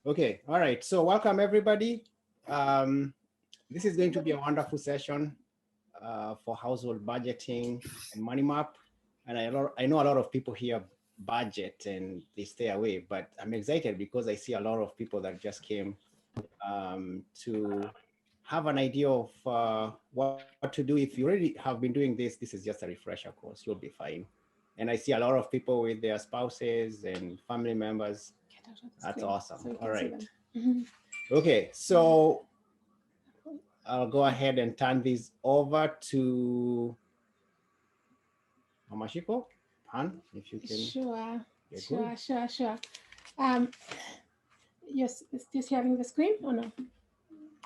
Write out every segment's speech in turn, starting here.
Okay, all right. So welcome everybody. This is going to be a wonderful session for household budgeting and money map. And I know a lot of people here budget and they stay away, but I'm excited because I see a lot of people that just came to have an idea of what to do. If you already have been doing this is just a refresher course. You'll be fine. And I see a lot of people with their spouses and family members. That's awesome. So you All can see right. them. Mhm. Okay, so I'll go ahead and turn this over to Mamashiko. Han, if you can Sure, get good. sure. Um, yes, is this sharing the screen or no?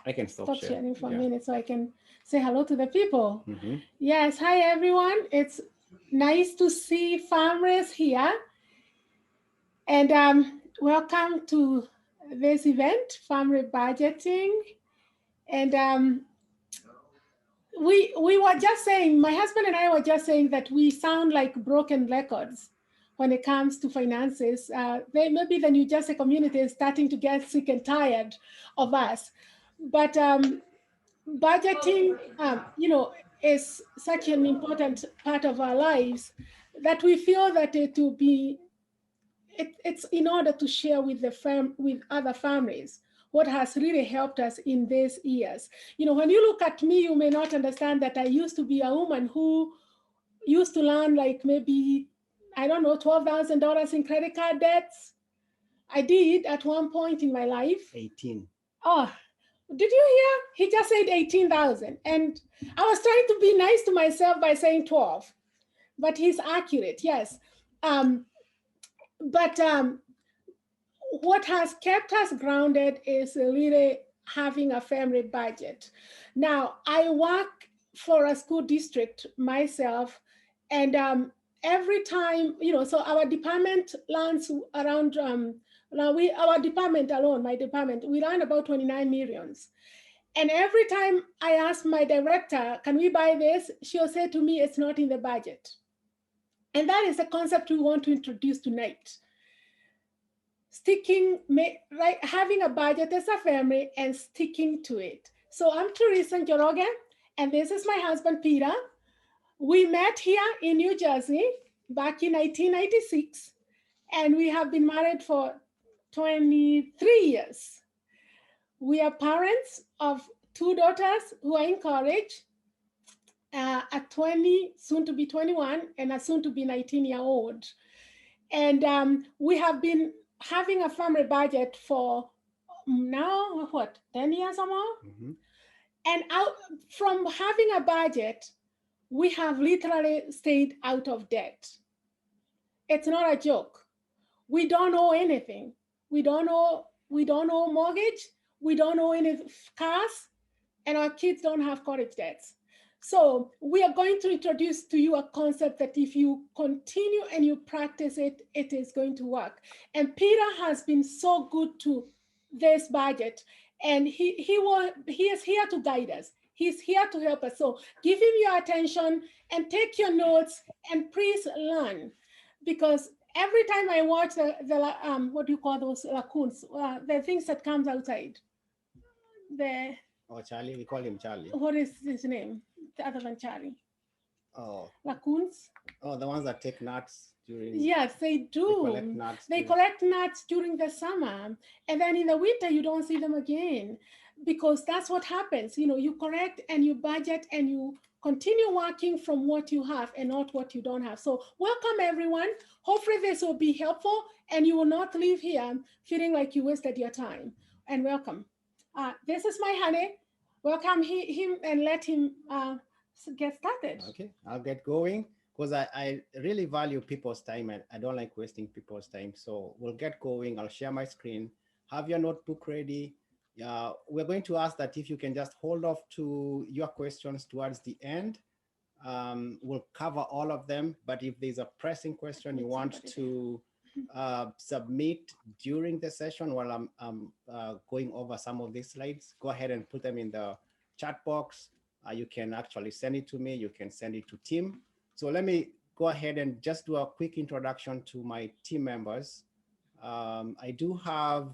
I can stop Stop share. sharing for a Yeah. minute so I can say hello to the people. Mm-hmm. Yes, hi everyone. It's nice to see farmers here, and welcome to this event, Family Budgeting. And we were just saying, my husband and I were just saying that we sound like broken records when it comes to finances. Maybe the New Jersey community is starting to get sick and tired of us, but budgeting, is such an important part of our lives that we feel that it will be it's in order to share with with other families what has really helped us in these years. When you look at me, you may not understand that I used to be a woman who used to learn like maybe, I don't know, $12,000 in credit card debts. I did at one point in my life. 18. Oh, did you hear? He just said 18,000. And I was trying to be nice to myself by saying 12, but he's accurate, yes. But what has kept us grounded is really having a family budget. Now, I work for a school district myself, and every time, so our department lands around, now our department alone, my department, we run about 29 millions. And every time I ask my director, can we buy this? She'll say to me, it's not in the budget. And that is the concept we want to introduce tonight. Right, having a budget as a family and sticking to it. So I'm Teresa Njoroge, and this is my husband, Peter. We met here in New Jersey back in 1996, and we have been married for 23 years. We are parents of two daughters who are in college, a 20, soon to be 21, and a soon to be 19-year-old. And we have been having a family budget for now, what, 10 years or more? Mm-hmm. And from having a budget, we have literally stayed out of debt. It's not a joke. We don't owe anything. We don't owe mortgage. We don't owe any cars, and our kids don't have college debts. So we are going to introduce to you a concept that if you continue and you practice it, it is going to work. And Peter has been so good to this budget, and he is here to guide us. He's here to help us. So give him your attention and take your notes and please learn, because every time I watch the what do you call those raccoons? The things that comes outside. The Oh, Charlie, we call him Charlie. What is his name other than Charlie? Oh, Raccoons? oh, the ones that take nuts during. Yes, they They collect do. nuts. They collect nuts during the summer, and then in the winter you don't see them again, because that's what happens. You correct and you budget and you continue working from what you have and not what you don't have. So welcome everyone. Hopefully this will be helpful and you will not leave here feeling like you wasted your time. And welcome. This is my honey. Welcome him and let him get started. Okay, I'll get going because I really value people's time and I don't like wasting people's time. So we'll get going. I'll share my screen. Have your notebook ready. We're going to ask that if you can just hold off to your questions towards the end. We'll cover all of them, but if there's a pressing question you want to submit during the session while I'm going over some of these slides, go ahead and put them in the chat box. You can actually send it to me. You can send it to Tim. So let me go ahead and just do a quick introduction to my team members. I do have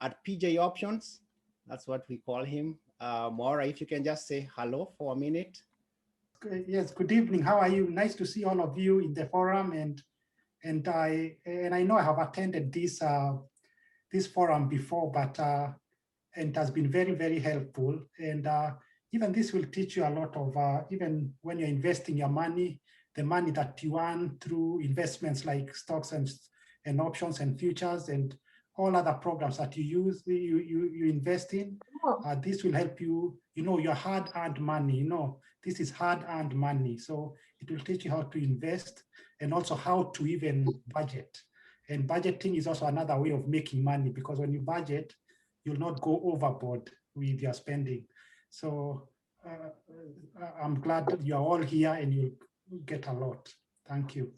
at PJ Options. That's what we call him. Maura, if you can just say hello for a minute. Yes, good evening. How are you? Nice to see all of you in the forum, and I know I have attended this forum before, but and it has been very, very helpful. And even this will teach you a lot of even when you're investing your money, the money that you earn through investments like stocks and options and futures and all other programs that you invest in. This will help you, your hard-earned money, this is hard-earned money. So it will teach you how to invest and also how to even budget. And budgeting is also another way of making money, because when you budget, you'll not go overboard with your spending. So I'm glad that you're all here and you get a lot. Thank you.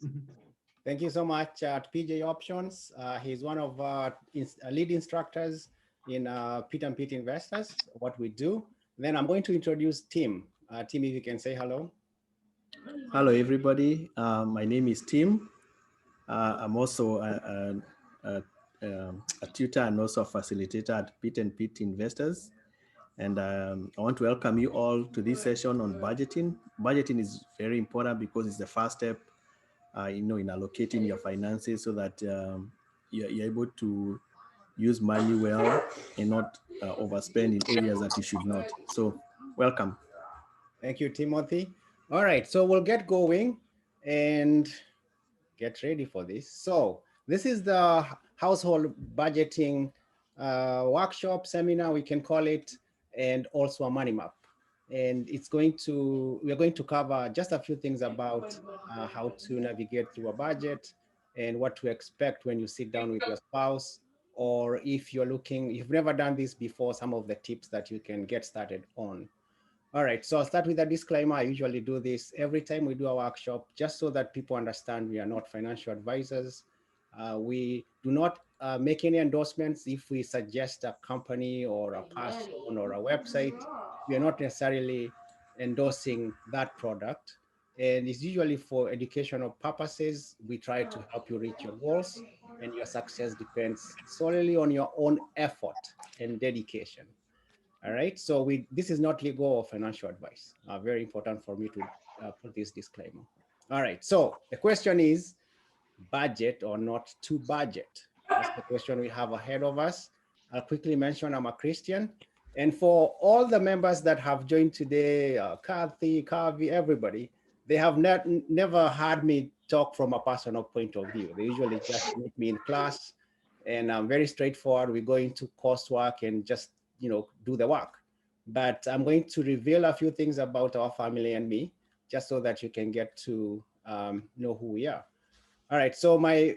Thank you so much at PJ Options. He's one of our lead instructors in PeteandPete Investors, what we do. Then I'm going to introduce Tim. Tim, if you can say hello. Hello, everybody. My name is Tim. I'm also a tutor and also a facilitator at PeteandPete Investors. And I want to welcome you all to this session on budgeting. Budgeting is very important because it's the first step, in allocating your finances so that you're able to use money well and not overspend in areas that you should not. So welcome. Thank you, Timothy. All right, so we'll get going and get ready for this. So this is the household budgeting workshop, seminar, we can call it, and also a money map. And we're going to cover just a few things about how to navigate through a budget and what to expect when you sit down with your spouse, or if you've never done this before, some of the tips that you can get started on. All right, so I'll start with a disclaimer. I usually do this every time we do a workshop, just so that people understand we are not financial advisors. We do not make any endorsements. If we suggest a company or a person or a website, we are not necessarily endorsing that product. And it's usually for educational purposes. We try to help you reach your goals, and your success depends solely on your own effort and dedication. All right, so this is not legal or financial advice. Very important for me to put this disclaimer. All right, so the question is, budget or not to budget? That's the question we have ahead of us. I'll quickly mention I'm a Christian. And for all the members that have joined today, Kathy, Kavi, everybody, they have never heard me talk from a personal point of view. They usually just meet me in class, and I'm very straightforward. We go into coursework and just do the work. But I'm going to reveal a few things about our family and me, just so that you can get to know who we are. All right, so my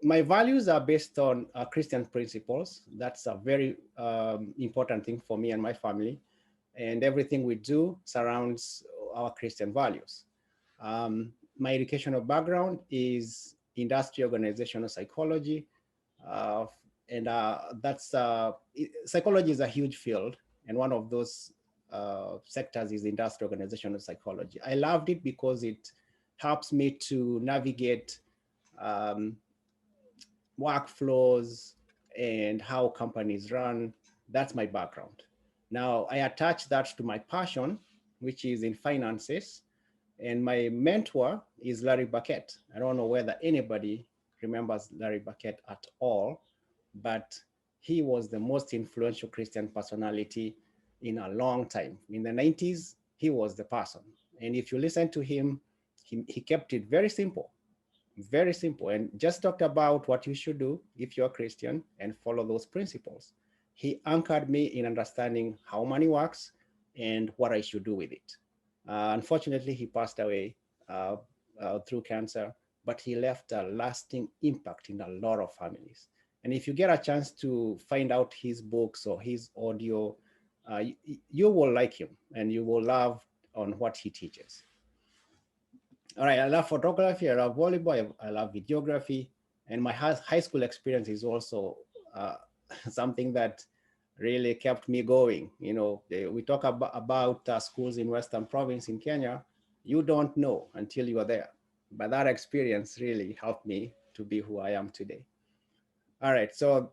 values are based on Christian principles. That's a very important thing for me and my family. And everything we do surrounds our Christian values. My educational background is industry organizational psychology. And that's psychology is a huge field, and one of those sectors is industrial organizational psychology. I loved it because it helps me to navigate workflows and how companies run. That's my background. Now I attach that to my passion, which is in finances, and my mentor is Larry Burkett. I don't know whether anybody remembers Larry Burkett at all, but he was the most influential Christian personality in a long time. In the 90s, he was the person. And if you listen to him, he kept it very simple, and just talked about what you should do if you're a Christian and follow those principles. He anchored me in understanding how money works and what I should do with it. Unfortunately, he passed away through cancer, but he left a lasting impact in a lot of families. And if you get a chance to find out his books or his audio, you will like him and you will love on what he teaches. All right, I love photography, I love volleyball, I love videography, and my high school experience is also something that really kept me going. We talk about schools in Western Province in Kenya. You don't know until you are there, but that experience really helped me to be who I am today. All right, so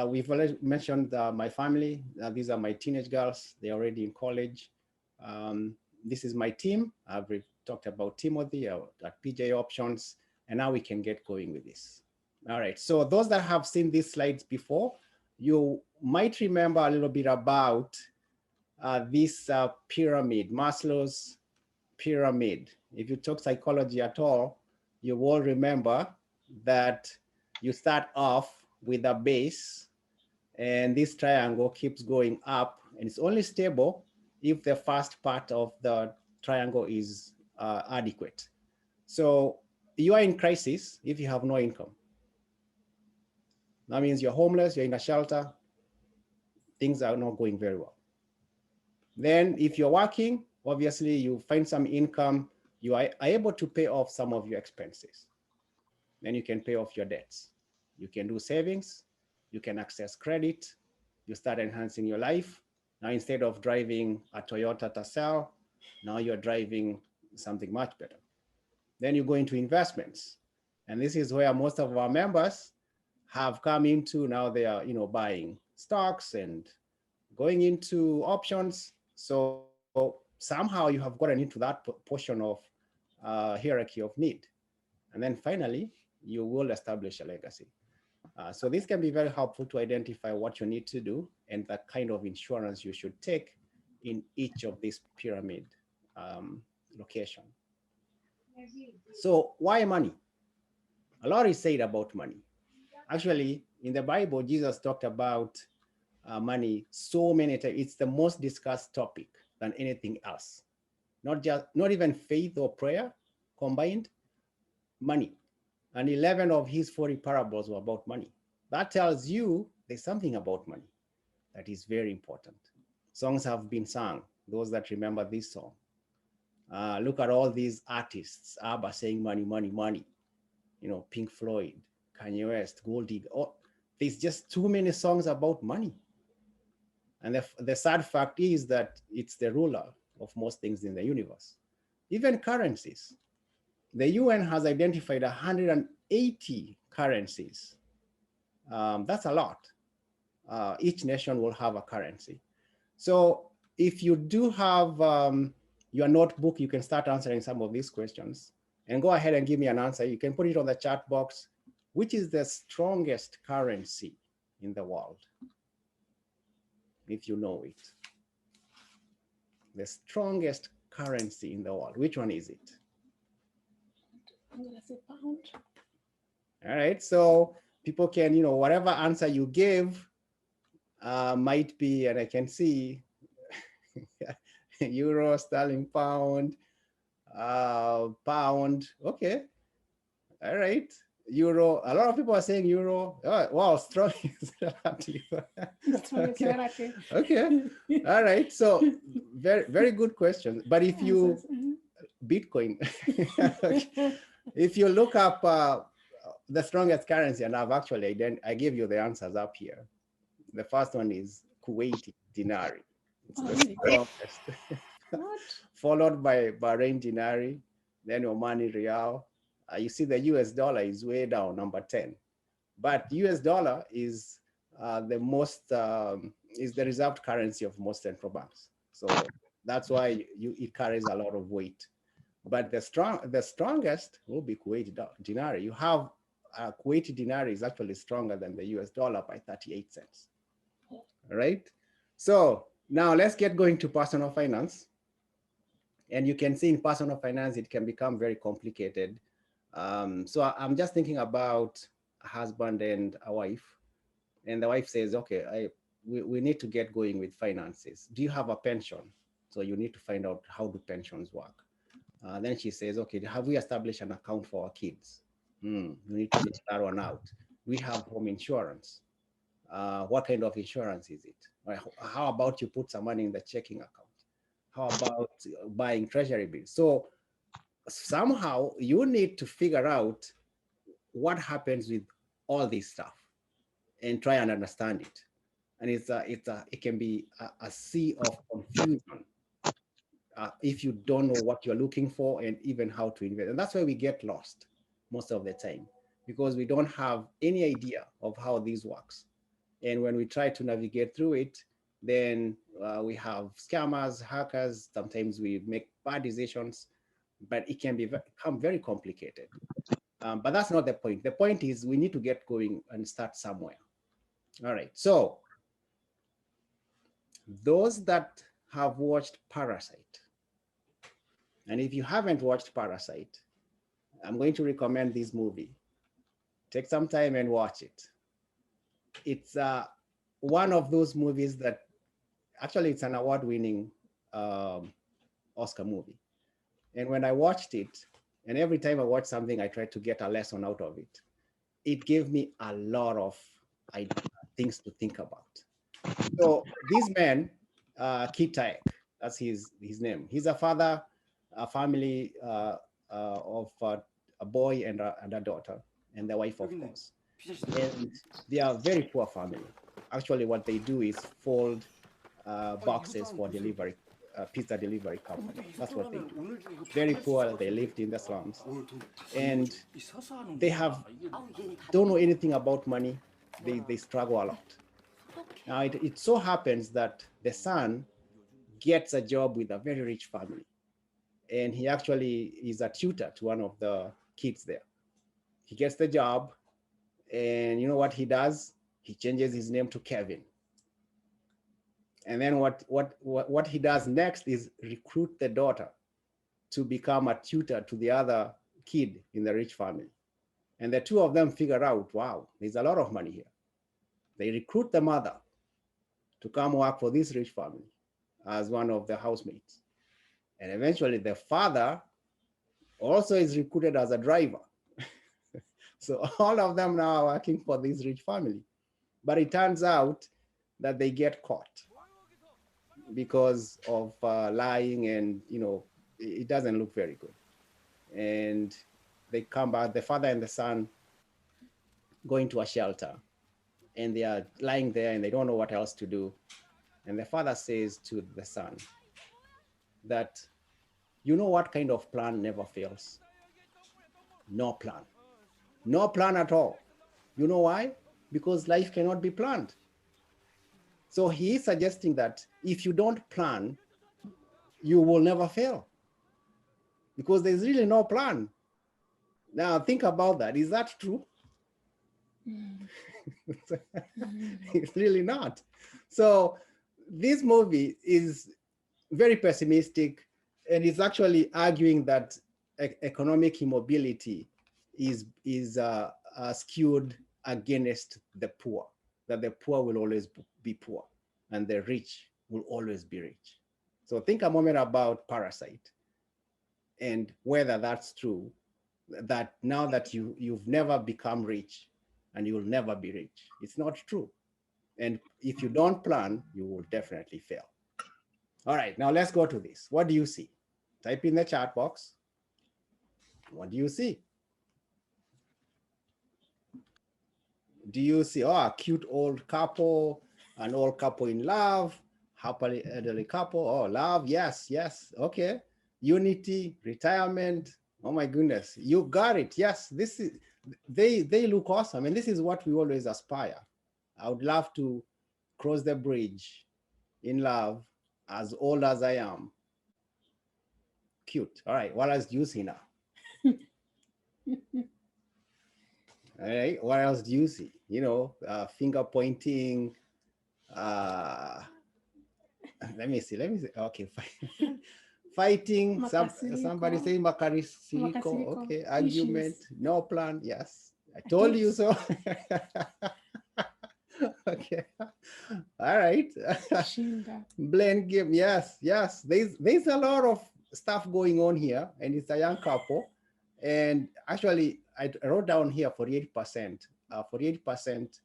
we've already mentioned my family. These are my teenage girls. They're already in college. This is my team. I've talked about Timothy at PJ Options, and now we can get going with this. All right, so those that have seen these slides before, you might remember a little bit about this pyramid, Maslow's pyramid. If you took psychology at all, you will remember that you start off with a base, and this triangle keeps going up, and it's only stable if the first part of the triangle is adequate. So you are in crisis if you have no income. That means you're homeless, you're in a shelter, things are not going very well. Then if you're working, obviously you find some income, you are able to pay off some of your expenses. Then you can pay off your debts. You can do savings, you can access credit, you start enhancing your life. Now, instead of driving a Toyota Tercel, now you're driving something much better. Then you go into investments. And this is where most of our members have come into. Now they are, buying stocks and going into options. So somehow you have gotten into that portion of hierarchy of need. And then finally, you will establish a legacy. So this can be very helpful to identify what you need to do and the kind of insurance you should take in each of these pyramid location. So why money? A lot is said about money. Actually, in the Bible, Jesus talked about money so many times. It's the most discussed topic than anything else. Not even faith or prayer combined, money. And 11 of his 40 parables were about money. That tells you there's something about money that is very important. Songs have been sung, those that remember this song. Look at all these artists, ABBA saying money, money, money. Pink Floyd, Kanye West, Gold Digger. Oh, there's just too many songs about money. And the sad fact is that it's the ruler of most things in the universe. Even currencies. The UN has identified 180 currencies. That's a lot. Each nation will have a currency. So if you do have your notebook, you can start answering some of these questions and go ahead and give me an answer. You can put it on the chat box. Which is the strongest currency in the world? If you know it. The strongest currency in the world. Which one is it? I'm gonna say pound. All right, so people can, whatever answer you give might be, and I can see euro, sterling, pound, pound. Okay, all right, euro. A lot of people are saying euro. Oh, wow, strong is relative. Okay. Okay, all right. So very, very good question. But if you Bitcoin, okay. If you look up the strongest currency, and I gave you the answers up here. The first one is Kuwaiti dinari. It's the strongest. Followed by Bahrain dinari, then Omani rial. You see the US dollar is way down, number 10. But US dollar is the most, is the reserved currency of most central banks. So that's why it carries a lot of weight. But the strongest will be Kuwaiti dinar. You have Kuwaiti dinar is actually stronger than the US dollar by 38 cents. All right. So now let's get going to personal finance. And you can see in personal finance, it can become very complicated. So I'm just thinking about a husband and a wife. And the wife says, okay, we need to get going with finances. Do you have a pension? So you need to find out how do pensions work. Then she says, okay, have we established an account for our kids? We need to sort that one out. We have home insurance. What kind of insurance is it? How about you put some money in the checking account? How about buying treasury bills? So somehow you need to figure out what happens with all this stuff and try and understand it. And it can be a sea of confusion. If you don't know what you're looking for and even how to invest. And that's why we get lost most of the time, because we don't have any idea of how this works. And when we try to navigate through it, then we have scammers, hackers. Sometimes we make bad decisions, but it can become very complicated. But that's not the point. The point is we need to get going and start somewhere. All right. So those that have watched Parasite, and if you haven't watched Parasite, I'm going to recommend this movie. Take some time and watch it. It's one of those movies that actually it's an award-winning Oscar movie. And when I watched it, and every time I watch something, I try to get a lesson out of it. It gave me a lot of things to think about. So this man, Kit Taek, that's his name. He's a father, a family of a boy and a daughter, and the wife, of course. And they are a very poor family. Actually, what they do is fold boxes for delivery, pizza delivery company. That's what they do. Very poor. They lived in the slums, and they don't know anything about money. They struggle a lot. Now it so happens that the son gets a job with a very rich family, and he actually is a tutor to one of the kids there. He gets the job, and you know what he does? He changes his name to Kevin. And then what he does next is recruit the daughter to become a tutor to the other kid in the rich family. And the two of them figure out, wow, there's a lot of money here. They recruit the mother to come work for this rich family as one of the housemates. And eventually the father also is recruited as a driver. So all of them now are working for this rich family. But it turns out that they get caught because of lying, and it doesn't look very good. And they come back, the father and the son go into a shelter, and they are lying there and they don't know what else to do. And the father says to the son that, you know what kind of plan never fails? No plan. No plan at all. You know why? Because life cannot be planned. So he is suggesting that if you don't plan, you will never fail, because there's really no plan. Now think about that. Is that true? It's really not. So this movie is very pessimistic, and it's actually arguing that economic immobility is skewed against the poor, that the poor will always be poor and the rich will always be rich. So think a moment about Parasite and whether that's true, that now that you've never become rich and you'll never be rich. It's not true. And if you don't plan, you will definitely fail. All right, now let's go to this. What do you see? Type in the chat box. What do you see? Do you see, a cute old couple, an old couple in love, happily elderly couple? Oh, love, yes, yes, okay. Unity, retirement. Oh my goodness, you got it. Yes, this is, they look awesome, and this is what we always aspire. I would love to cross the bridge in love as old as I am. Cute. All right, what else do you see now? All right, what else do you see? Finger pointing. Let me see. Okay, fighting. Somebody saying makarisiriko. Okay, argument. No plan. Yes, I told you so. Okay. All right. Blame game. Yes, yes. There's a lot of stuff going on here, and it's a young couple. And actually, I wrote down here 48%. 48%.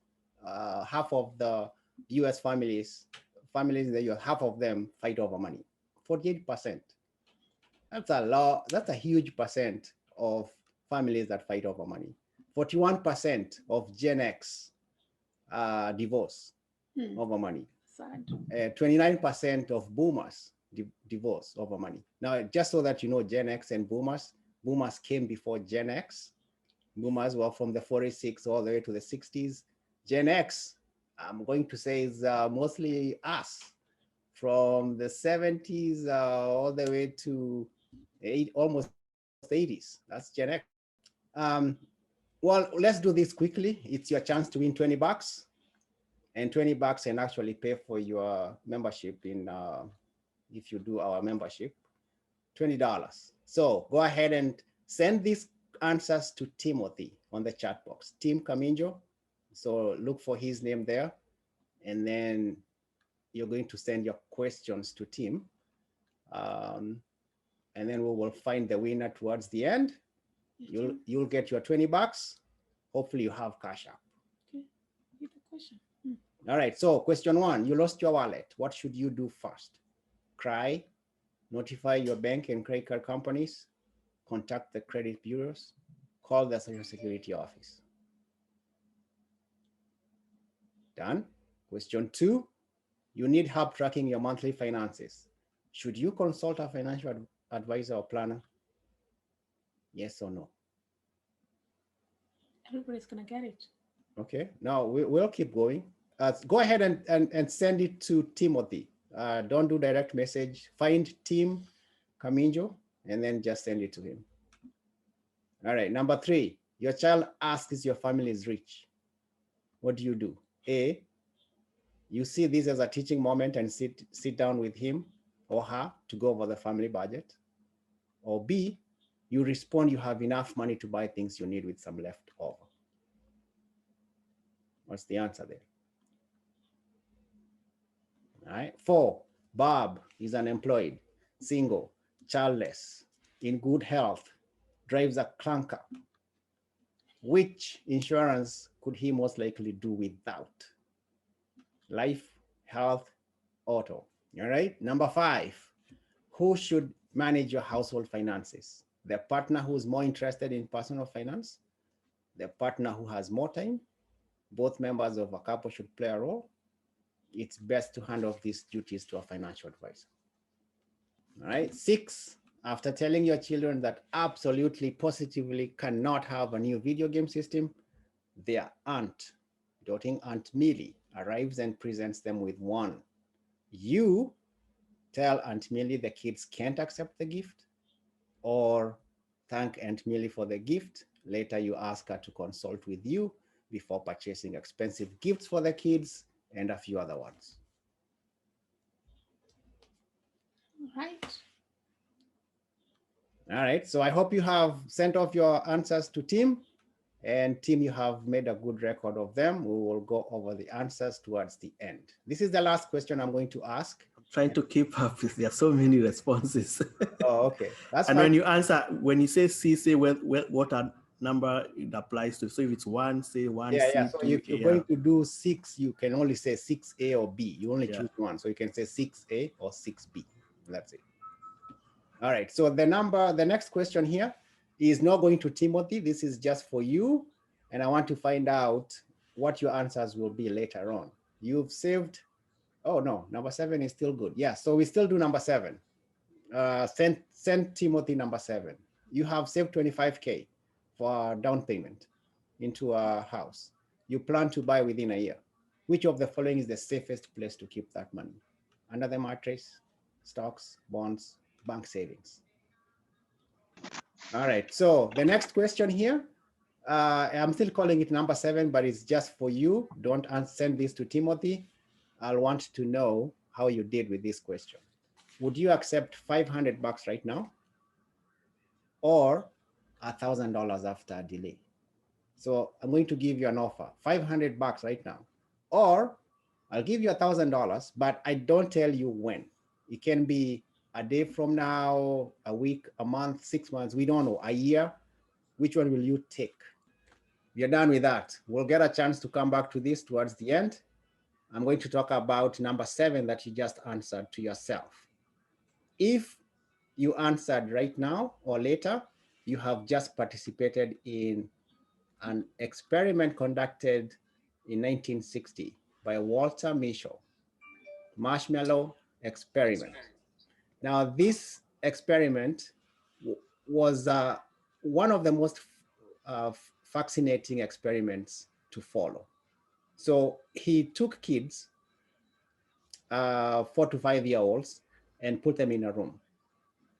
Half of the U.S. families in the U.S., half of them fight over money. 48%. That's a lot. That's a huge percent of families that fight over money. 41% of Gen X divorce over money. 29% of boomers divorce over money. Now, just so that you know, Gen X and boomers came before Gen X. Boomers were from the 46 all the way to the 60s. Gen X I'm going to say is mostly us from the 70s all the way to almost 80s. That's Gen X. Um, well, let's do this quickly. It's your chance to win 20 bucks and 20 bucks and actually pay for your membership in, if you do our membership, $20. So go ahead and send these answers to Timothy on the chat box, Tim Kaminjo. So look for his name there. And then you're going to send your questions to Tim. And then we will find the winner towards the end. You'll get your 20 bucks. Hopefully you have cash up. Okay. Give a question. All right, so question 1, you lost your wallet. What should you do first? Cry, notify your bank and credit card companies, contact the credit bureaus, call the Social Security office. Done. Question 2, you need help tracking your monthly finances. Should you consult a financial advisor or planner? Yes or no? Everybody's gonna get it. Okay, now we'll keep going. Go ahead and send it to Timothy. Don't do direct message. Find Tim Kaminjo and then just send it to him. All right, number 3, your child asks your family is rich. What do you do? A, you see this as a teaching moment and sit down with him or her to go over the family budget. Or B, you respond you have enough money to buy things you need with some left over. What's the answer there? All right. 4, Bob is unemployed, single, childless, in good health, drives a clunker. Which insurance could he most likely do without? Life, health, auto. All right. Number 5, who should manage your household finances? The partner who's more interested in personal finance, the partner who has more time. Both members of a couple should play a role. It's best to hand off these duties to a financial advisor. All right. 6, after telling your children that absolutely positively cannot have a new video game system, their aunt, doting Aunt Millie, arrives and presents them with one. You tell Aunt Millie the kids can't accept the gift, or thank Aunt Millie for the gift. Later, you ask her to consult with you before purchasing expensive gifts for the kids and a few other ones. Right. All right, so I hope you have sent off your answers to Tim, and Tim, you have made a good record of them. We will go over the answers towards the end. This is the last question I'm going to ask. I'm trying to keep up with, there are so many responses. Oh, okay, that's and fine. when you answer, when you say C, say what number it applies to. So if it's 1, say 1, Yeah, C, yeah. So 2, if you're going to do 6, you can only say 6A or B. You only choose one. So you can say 6A or 6B. That's it. All right. So the next question here is not going to Timothy. This is just for you. And I want to find out what your answers will be later on. You've saved, oh no, number 7 is still good. Yeah, so we still do number 7. Send Timothy number 7. You have saved 25K for down payment into a house. You plan to buy within a year. Which of the following is the safest place to keep that money? Under the mattress, stocks, bonds, bank savings. All right, so the next question here, I'm still calling it number 7, but it's just for you. Don't send this to Timothy. I'll want to know how you did with this question. Would you accept 500 bucks right now, or $1,000 after a delay? So I'm going to give you an offer, 500 bucks right now, or I'll give you $1,000, but I don't tell you when. It can be a day from now, a week, a month, 6 months, we don't know, a year. Which one will you take? We are done with that. We'll get a chance to come back to this towards the end. I'm going to talk about number 7 that you just answered to yourself. If you answered right now or later, you have just participated in an experiment conducted in 1960 by Walter Mischel, Marshmallow Experiment. Now, this experiment was one of the most fascinating experiments to follow. So he took kids, 4 to 5 year olds, and put them in a room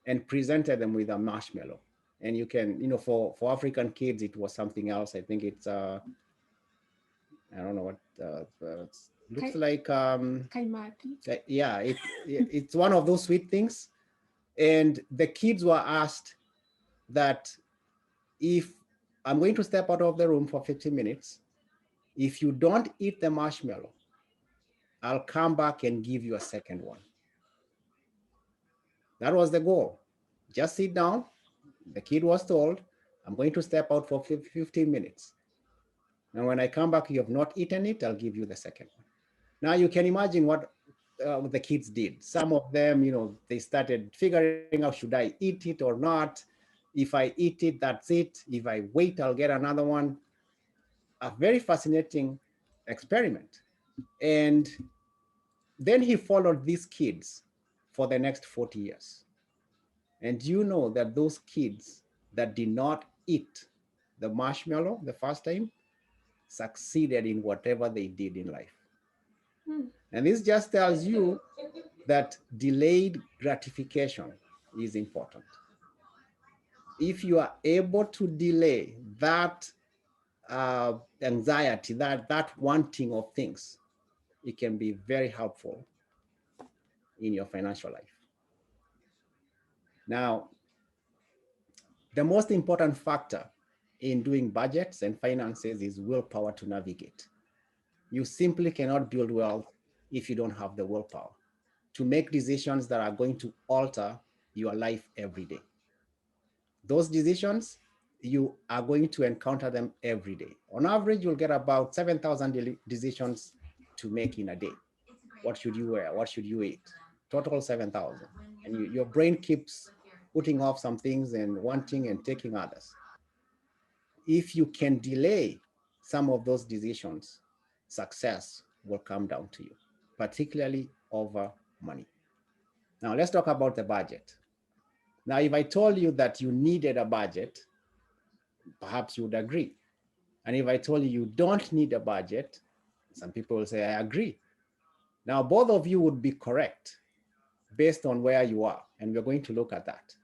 and presented them with a marshmallow. And you can, for African kids, it was something else. I think it's, I don't know what, it looks like, Kaimati. yeah, it's one of those sweet things. And the kids were asked that if I'm going to step out of the room for 15 minutes, if you don't eat the marshmallow, I'll come back and give you a second one. That was the goal. Just sit down. The kid was told, I'm going to step out for 15 minutes. And when I come back, you have not eaten it, I'll give you the second one. Now you can imagine what the kids did. Some of them, they started figuring out, should I eat it or not? If I eat it, that's it. If I wait, I'll get another one. A very fascinating experiment. And then he followed these kids for the next 40 years. And you know that those kids that did not eat the marshmallow the first time succeeded in whatever they did in life. And this just tells you that delayed gratification is important. If you are able to delay that anxiety, that wanting of things, it can be very helpful in your financial life. Now, the most important factor in doing budgets and finances is willpower to navigate. You simply cannot build wealth if you don't have the willpower to make decisions that are going to alter your life every day. Those decisions, you are going to encounter them every day. On average, you'll get about 7,000 decisions to make in a day. What should you wear? What should you eat? Total 7,000. And your brain keeps putting off some things and wanting and taking others. If you can delay some of those decisions, success will come down to you, particularly over money. Now let's talk about the budget. Now, if I told you that you needed a budget, perhaps you would agree. And if I told you you don't need a budget, some people will say, I agree. Now, both of you would be correct based on where you are. And we're going to look at that.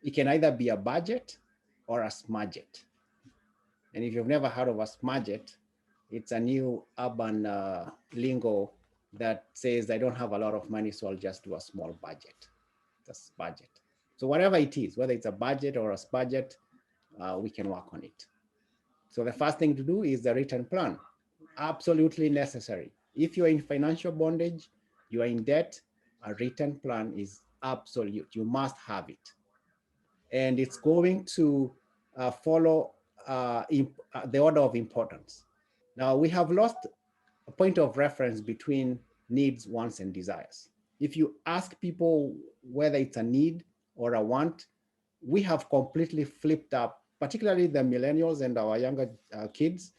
It can either be a budget or a smudget. And if you've never heard of a smudget, it's a new urban lingo that says I don't have a lot of money, so I'll just do a small budget. That's budget. So whatever it is, whether it's a budget or a smudget, we can work on it. So the first thing to do is the written plan. Absolutely necessary. If you're in financial bondage, you are in debt, a written plan is absolute. You must have it. And it's going to follow the order of importance. Now, we have lost a point of reference between needs, wants, and desires. If you ask people whether it's a need or a want, we have completely flipped up, particularly the millennials and our younger kids.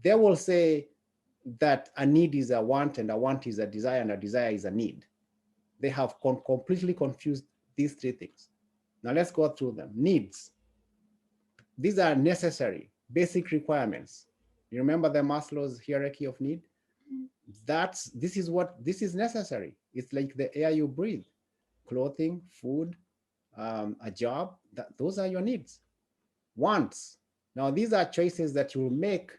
They will say that a need is a want and a want is a desire and a desire is a need. They have completely confused these three things. Now let's go through them. Needs. These are necessary, basic requirements. You remember the Maslow's hierarchy of need? This is necessary. It's like the air you breathe, clothing, food, a job. Those are your needs. Wants. Now these are choices that you will make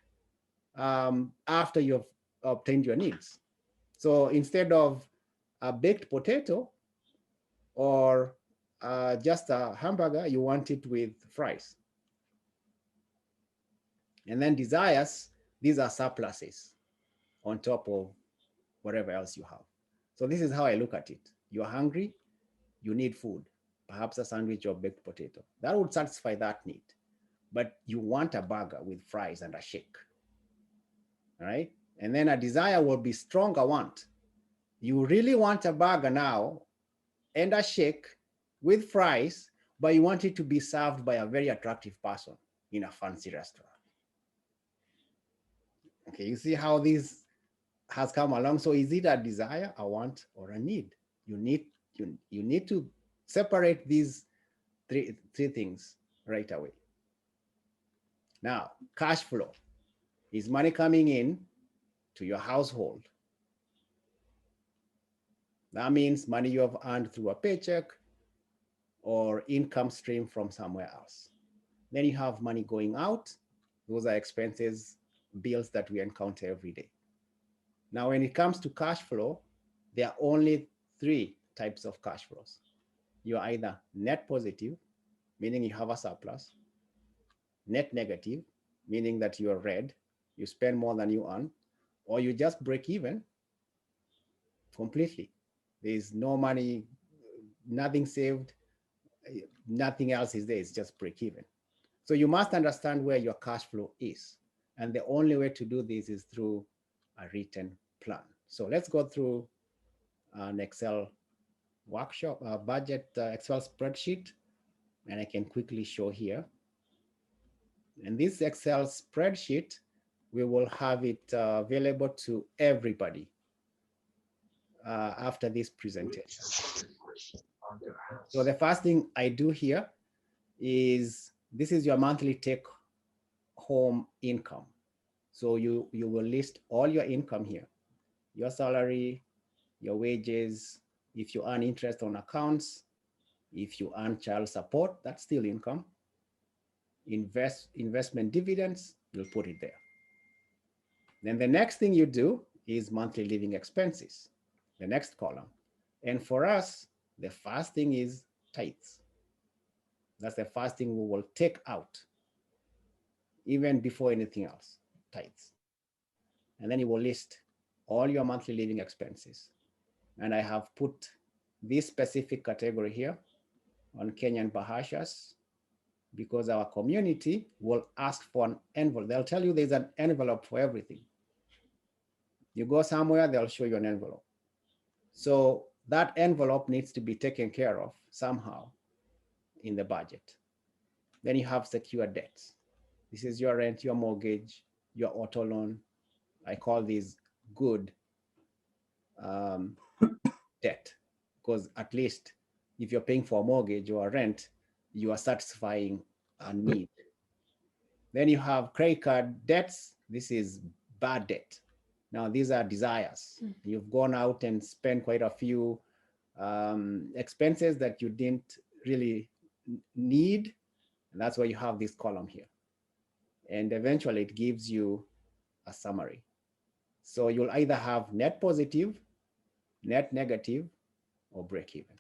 after you've obtained your needs. So instead of a baked potato or just a hamburger, you want it with fries. And then desires, these are surpluses on top of whatever else you have. So this is how I look at it. You're hungry, you need food, perhaps a sandwich or baked potato. That would satisfy that need. But you want a burger with fries and a shake. All right? And then a desire will be stronger want. You really want a burger now and a shake with fries, but you want it to be served by a very attractive person in a fancy restaurant. Okay, you see how this has come along. So is it a desire, a want, or a need? You need to separate these three things right away. Now, cash flow. Is money coming in to your household? That means money you have earned through a paycheck or income stream from somewhere else. Then you have money going out. Those are expenses, bills that we encounter every day. Now, when it comes to cash flow, there are only three types of cash flows. You're either net positive, meaning you have a surplus, net negative, meaning that you're red, you spend more than you earn, or you just break even completely. There's no money, nothing saved, nothing else is there, it's just break even. So you must understand where your cash flow is. And the only way to do this is through a written plan. So let's go through an Excel workshop, budget Excel spreadsheet, and I can quickly show here. And this Excel spreadsheet, we will have it available to everybody after this presentation. So the first thing I do here is, this is your monthly take home income. So you will list all your income here, your salary, your wages, if you earn interest on accounts, if you earn child support, that's still income. Investment dividends, you'll put it there. Then the next thing you do is monthly living expenses, the next column. And for us, the first thing is tithes. That's the first thing we will take out, even before anything else, tithes. And then you will list all your monthly living expenses. And I have put this specific category here on Kenyan Bahashas, because our community will ask for an envelope. They'll tell you there's an envelope for everything. You go somewhere, they'll show you an envelope. So that envelope needs to be taken care of somehow in the budget. Then you have secure debts. This is your rent, your mortgage, your auto loan. I call these good debt, because at least if you're paying for a mortgage or a rent, you are satisfying a need. Then you have credit card debts. This is bad debt. Now, these are desires. You've gone out and spent quite a few expenses that you didn't really need. And that's why you have this column here. And eventually it gives you a summary. So you'll either have net positive, net negative, or break even.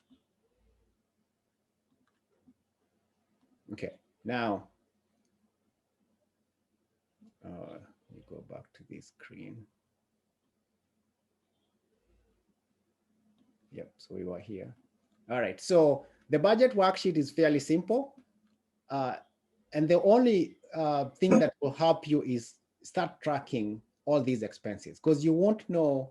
Okay, now, let me go back to this screen. Yep, so we were here. All right, so the budget worksheet is fairly simple. And the only thing that will help you is start tracking all these expenses, because you won't know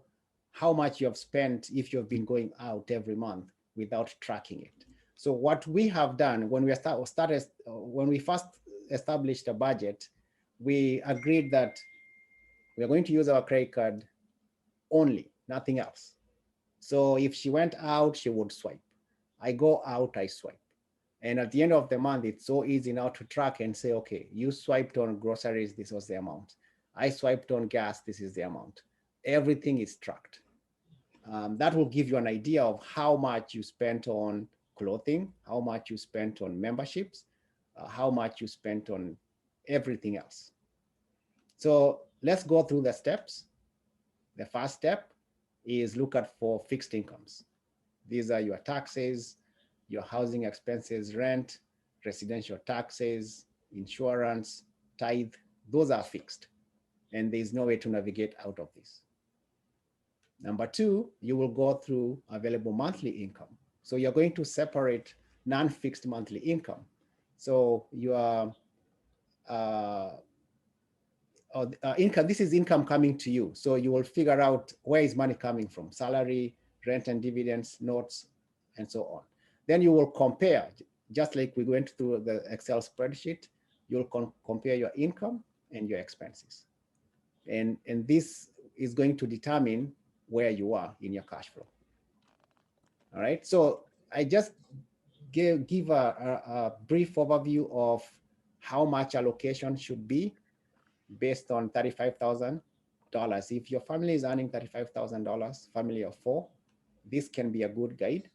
how much you have spent if you've been going out every month without tracking it. So what we have done when we first established a budget, we agreed that we are going to use our credit card only, nothing else. So if she went out, she would swipe. I go out, I swipe. And at the end of the month, it's so easy now to track and say, okay, you swiped on groceries, this was the amount. I swiped on gas, this is the amount. Everything is tracked. That will give you an idea of how much you spent on clothing, how much you spent on memberships, how much you spent on everything else. So let's go through the steps. The first step is look at for fixed incomes. These are your taxes, your housing expenses, rent, residential taxes, insurance, tithe. Those are fixed, and there's no way to navigate out of this. Number two, you will go through available monthly income. So you're going to separate non-fixed monthly income. So your income, this is income coming to you. So you will figure out where is money coming from: salary, rent and dividends, notes, and so on. Then you will compare, just like we went through the Excel spreadsheet, you'll compare your income and your expenses. And this is going to determine where you are in your cash flow. All right, so I just give a brief overview of how much allocation should be. based on $35,000. If your family is earning $35,000, family of 4, this can be a good guide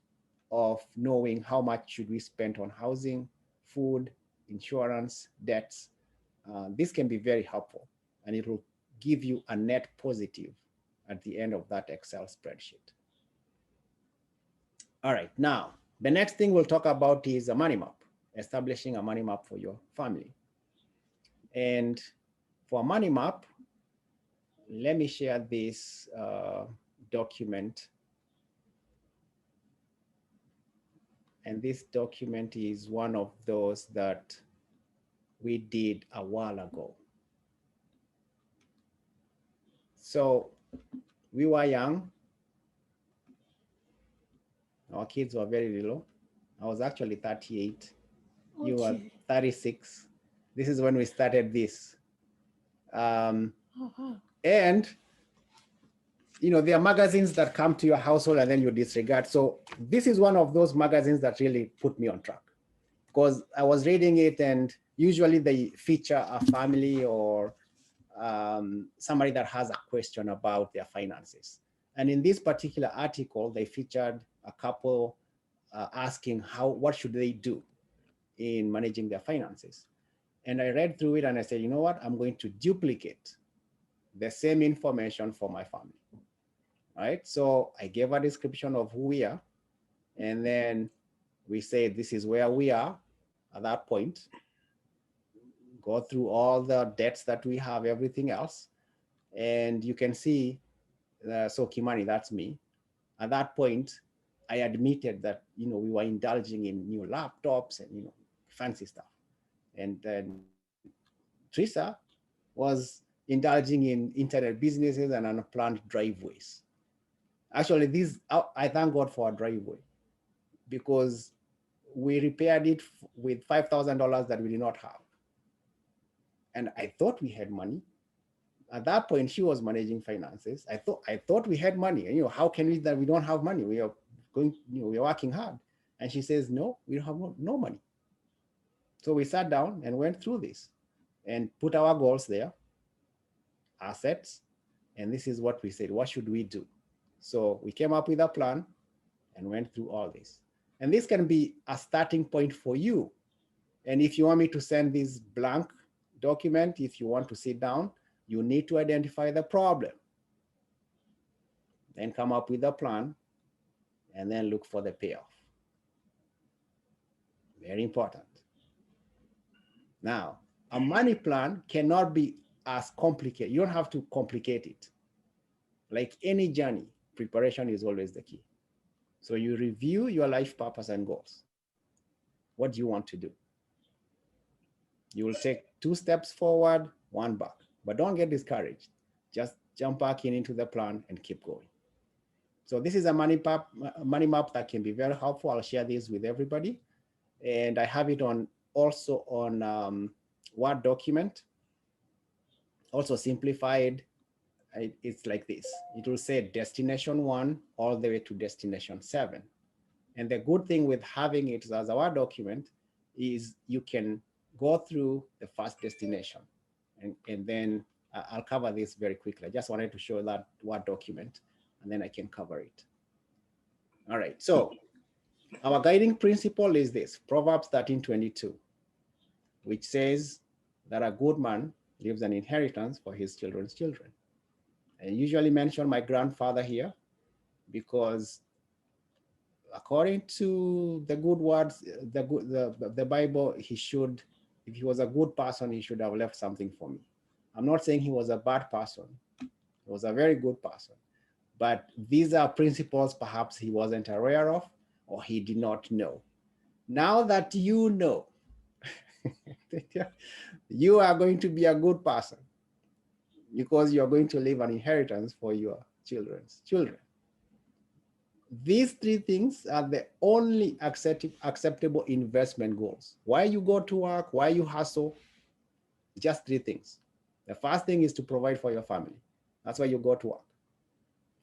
of knowing how much should we spend on housing, food, insurance, debts. This can be very helpful, and it will give you a net positive at the end of that Excel spreadsheet. All right, now, the next thing we'll talk about is a money map, establishing a money map for your family. And for a money map, let me share this document. And this document is one of those that we did a while ago. So we were young. Our kids were very little. I was actually 38. Okay. You were 36. This is when we started this. And you know, there are magazines that come to your household and then you disregard. So this is one of those magazines that really put me on track, because I was reading it and usually they feature a family or somebody that has a question about their finances. And in this particular article, they featured a couple asking what should they do in managing their finances. And I read through it and I said, you know what, I'm going to duplicate the same information for my family. Right? So I gave a description of who we are. And then we say, this is where we are at that point. Go through all the debts that we have, everything else. And you can see, so Kimani, that's me. At that point, I admitted that, you know, we were indulging in new laptops and, you know, fancy stuff. And then Teresa was indulging in internet businesses and unplanned driveways. Actually, I thank God for a driveway, because we repaired it with $5,000 that we did not have. And I thought we had money. At that point, she was managing finances. I thought we had money. And, you know, how can we that we don't have money? We are going, you know, we're working hard. And she says, no, we don't have no money. So we sat down and went through this and put our goals there, assets. And this is what we said, what should we do? So we came up with a plan and went through all this. And this can be a starting point for you. And if you want me to send this blank document, if you want to sit down, you need to identify the problem. Then come up with a plan and then look for the payoff. Very important. Now, a money plan cannot be as complicated. You don't have to complicate it. Like any journey, preparation is always the key. So you review your life purpose and goals. What do you want to do? You will take 2 steps forward, 1 back, but don't get discouraged. Just jump back into the plan and keep going. So this is a money map that can be very helpful. I'll share this with everybody. And I have it also on Word document, also simplified. It's like this. It will say destination 1 all the way to destination 7. And the good thing with having it as a Word document is you can go through the first destination. And then I'll cover this very quickly. I just wanted to show that Word document, and then I can cover it. All right, so our guiding principle is this, Proverbs 13:22, which says that a good man leaves an inheritance for his children's children. I usually mention my grandfather here because according to the good words, the Bible, he should, if he was a good person, he should have left something for me. I'm not saying he was a bad person. He was a very good person. But these are principles perhaps he wasn't aware of or he did not know. Now that you know, you are going to be a good person because you're going to leave an inheritance for your children's children. These 3 things are the only acceptable investment goals. Why you go to work, why you hustle, just 3 things. The first thing is to provide for your family. That's why you go to work.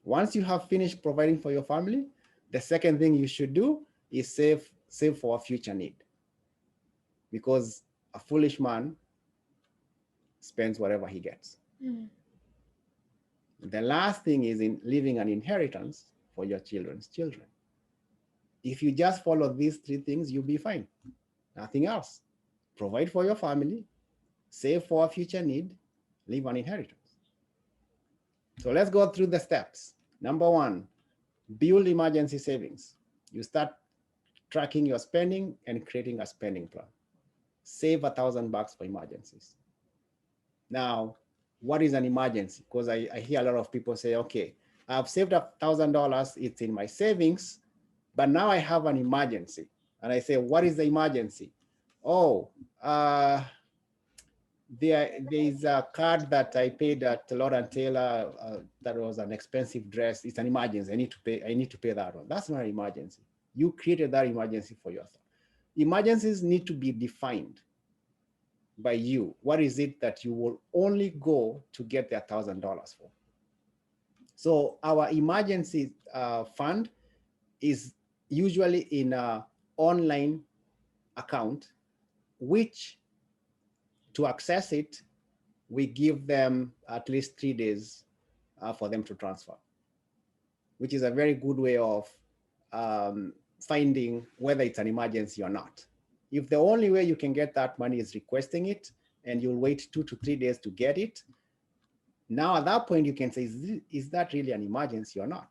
Once you have finished providing for your family, the second thing you should do is save for a future need. Because a foolish man spends whatever he gets. Mm. The last thing is in leaving an inheritance for your children's children. If you just follow these three things, you'll be fine. Nothing else. Provide for your family, save for a future need, leave an inheritance. So let's go through the steps. Number one, build emergency savings. You start tracking your spending and creating a spending plan. Save $1,000 for emergencies. Now, what is an emergency? Because I hear a lot of people say, okay, I've saved $1,000, it's in my savings, but now I have an emergency. And I say, what is the emergency? Oh, there is a card that I paid at Lord and Taylor that was an expensive dress. It's an emergency. I need to pay that one. That's not an emergency. You created that emergency for yourself. Emergencies need to be defined by you. What is it that you will only go to get the $1,000 for? So our emergency fund is usually in an online account, which to access it, we give them at least 3 days for them to transfer, which is a very good way of finding whether it's an emergency or not. If the only way you can get that money is requesting it, and you'll wait 2 to 3 days to get it, now at that point you can say, is that really an emergency or not?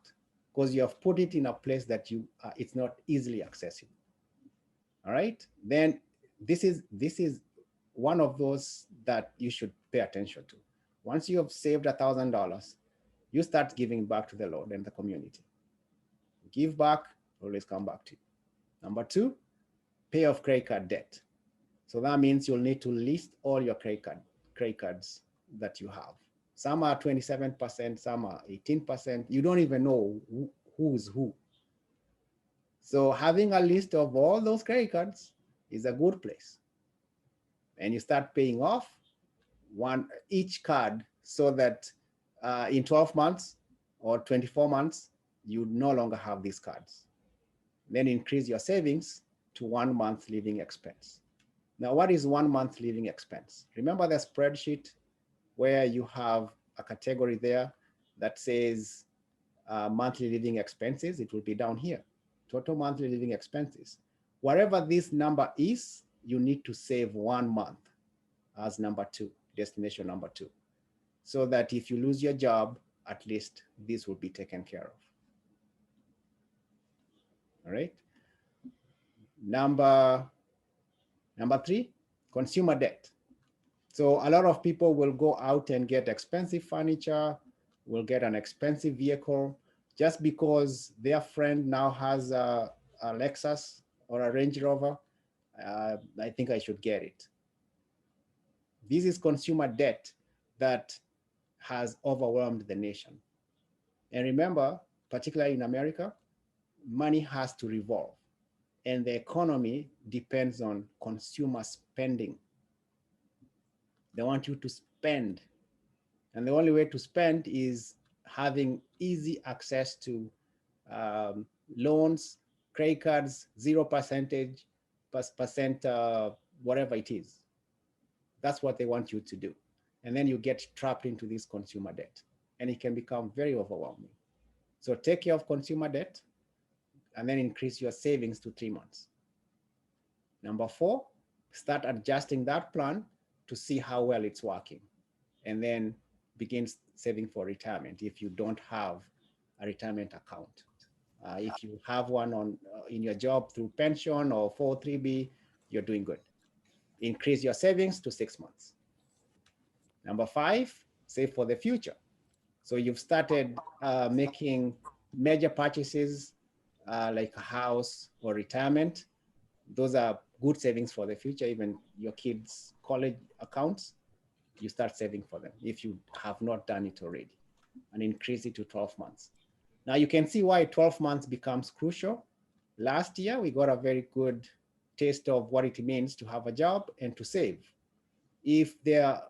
Because you have put it in a place that it's not easily accessible. All right, then this is one of those that you should pay attention to. Once you have saved $1,000, you start giving back to the Lord and the community. Give back, always come back to you. Number two, pay off credit card debt. So that means you'll need to list all your credit cards that you have. Some are 27%, some are 18%. You don't even know who's who. So having a list of all those credit cards is a good place. And you start paying off each card so that in 12 months or 24 months, you no longer have these cards. Then increase your savings to 1 month living expense. Now, what is 1 month living expense? Remember the spreadsheet where you have a category there that says monthly living expenses? It will be down here, total monthly living expenses. Whatever this number is, you need to save 1 month as number two, destination number two, so that if you lose your job, at least this will be taken care of. All right. Number three, consumer debt. So a lot of people will go out and get expensive furniture, will get an expensive vehicle just because their friend now has a Lexus or a Range Rover. I think I should get it. This is consumer debt that has overwhelmed the nation. And remember, particularly in America, money has to revolve, and the economy depends on consumer spending. They want you to spend, and the only way to spend is having easy access to loans, credit cards, 0% whatever it is. That's what they want you to do. And then you get trapped into this consumer debt, and it can become very overwhelming. So take care of consumer debt and then increase your savings to 3 months. Number four, start adjusting that plan to see how well it's working, and then begin saving for retirement if you don't have a retirement account. If you have one in your job through pension or 403B, you're doing good. Increase your savings to 6 months. Number five, save for the future. So you've started making major purchases like a house or retirement. Those are good savings for the future. Even your kids' college accounts, you start saving for them if you have not done it already, and increase it to 12 months. Now you can see why 12 months becomes crucial. Last year, we got a very good taste of what it means to have a job and to save. If there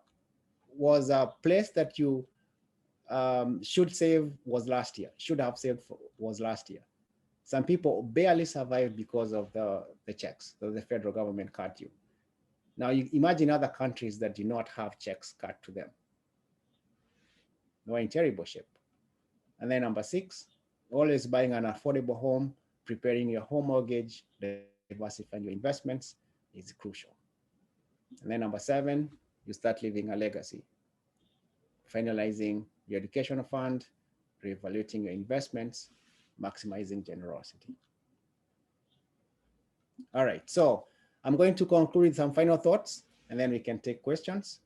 was a place that you should save was last year, should have saved for, was last year. Some people barely survived because of the checks that the federal government cut you. Now you imagine other countries that do not have checks cut to them. We're in terrible shape. And then number 6, always buying an affordable home, preparing your home mortgage, diversifying your investments is crucial. And then number 7, you start leaving a legacy, finalizing your educational fund, reevaluating your investments, maximizing generosity. All right, so I'm going to conclude with some final thoughts, and then we can take questions.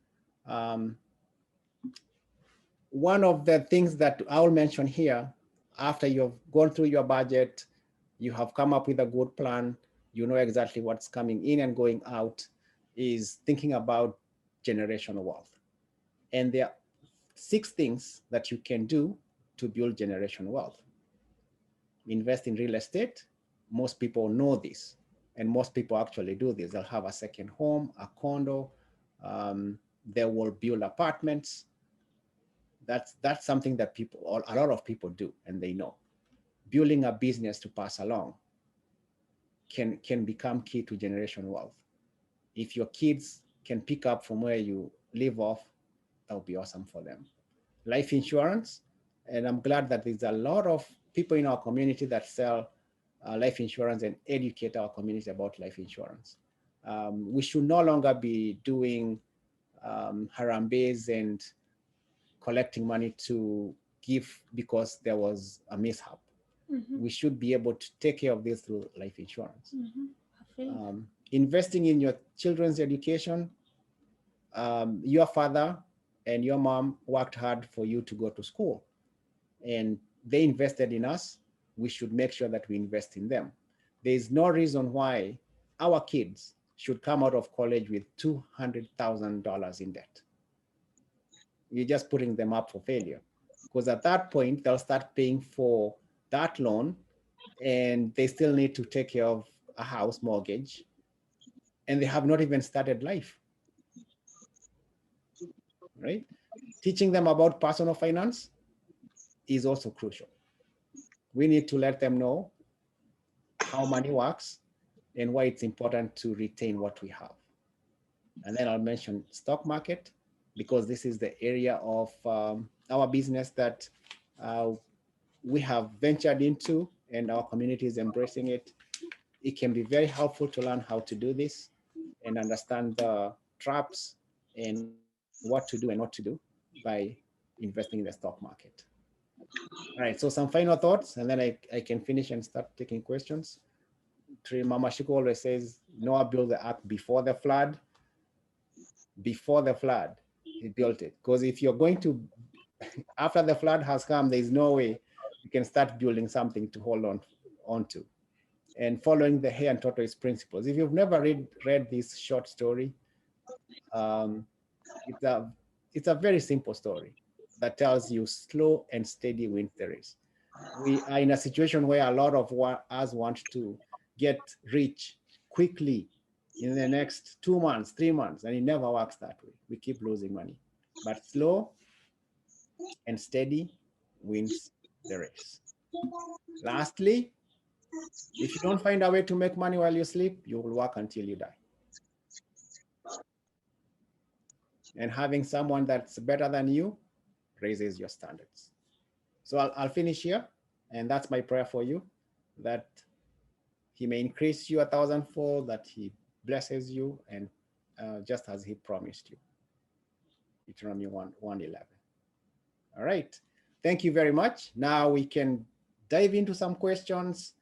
One of the things that I'll mention here, after you've gone through your budget, you have come up with a good plan, you know exactly what's coming in and going out, is thinking about generational wealth. And there are 6 things that you can do to build generational wealth. Invest in real estate. Most people know this, and most people actually do this. They'll have a second home, a condo. They will build apartments. That's something that people, or a lot of people do, and they know. Building a business to pass along can become key to generational wealth. If your kids can pick up from where you leave off, that would be awesome for them. Life insurance, and I'm glad that there's a lot of people in our community that sell life insurance and educate our community about life insurance. We should no longer be doing harambes and collecting money to give because there was a mishap. We should be able to take care of this through life insurance. Investing in your children's education. Your father and your mom worked hard for you to go to school, and they invested in us. We should make sure that we invest in them. There is no reason why our kids should come out of college with $200,000 in debt. You're just putting them up for failure, because at that point they'll start paying for that loan, and they still need to take care of a house mortgage, and they have not even started life, right? Teaching them about personal finance is also crucial. We need to let them know how money works and why it's important to retain what we have. And then I'll mention stock market, because this is the area of our business that we have ventured into, and our community is embracing it. It can be very helpful to learn how to do this and understand the traps and what to do and not to do by investing in the stock market. All right, so some final thoughts, and then I can finish and start taking questions. Mama Shiko always says, Noah built the ark before the flood. Before the flood, he built it. Because if you're going to, after the flood has come, there's no way you can start building something to hold on to. And following the hare and tortoise principles. If you've never read this short story, it's a very simple story that tells you slow and steady wins the race. We are in a situation where a lot of us want to get rich quickly in the next 2 months, 3 months, and it never works that way. We keep losing money. But slow and steady wins the race. Lastly, if you don't find a way to make money while you sleep, you will work until you die. And having someone that's better than you raises your standards. So I'll finish here. And that's my prayer for you, that he may increase you 1,000-fold, that he blesses you, and just as he promised you. Deuteronomy 1:11. All right. Thank you very much. Now we can dive into some questions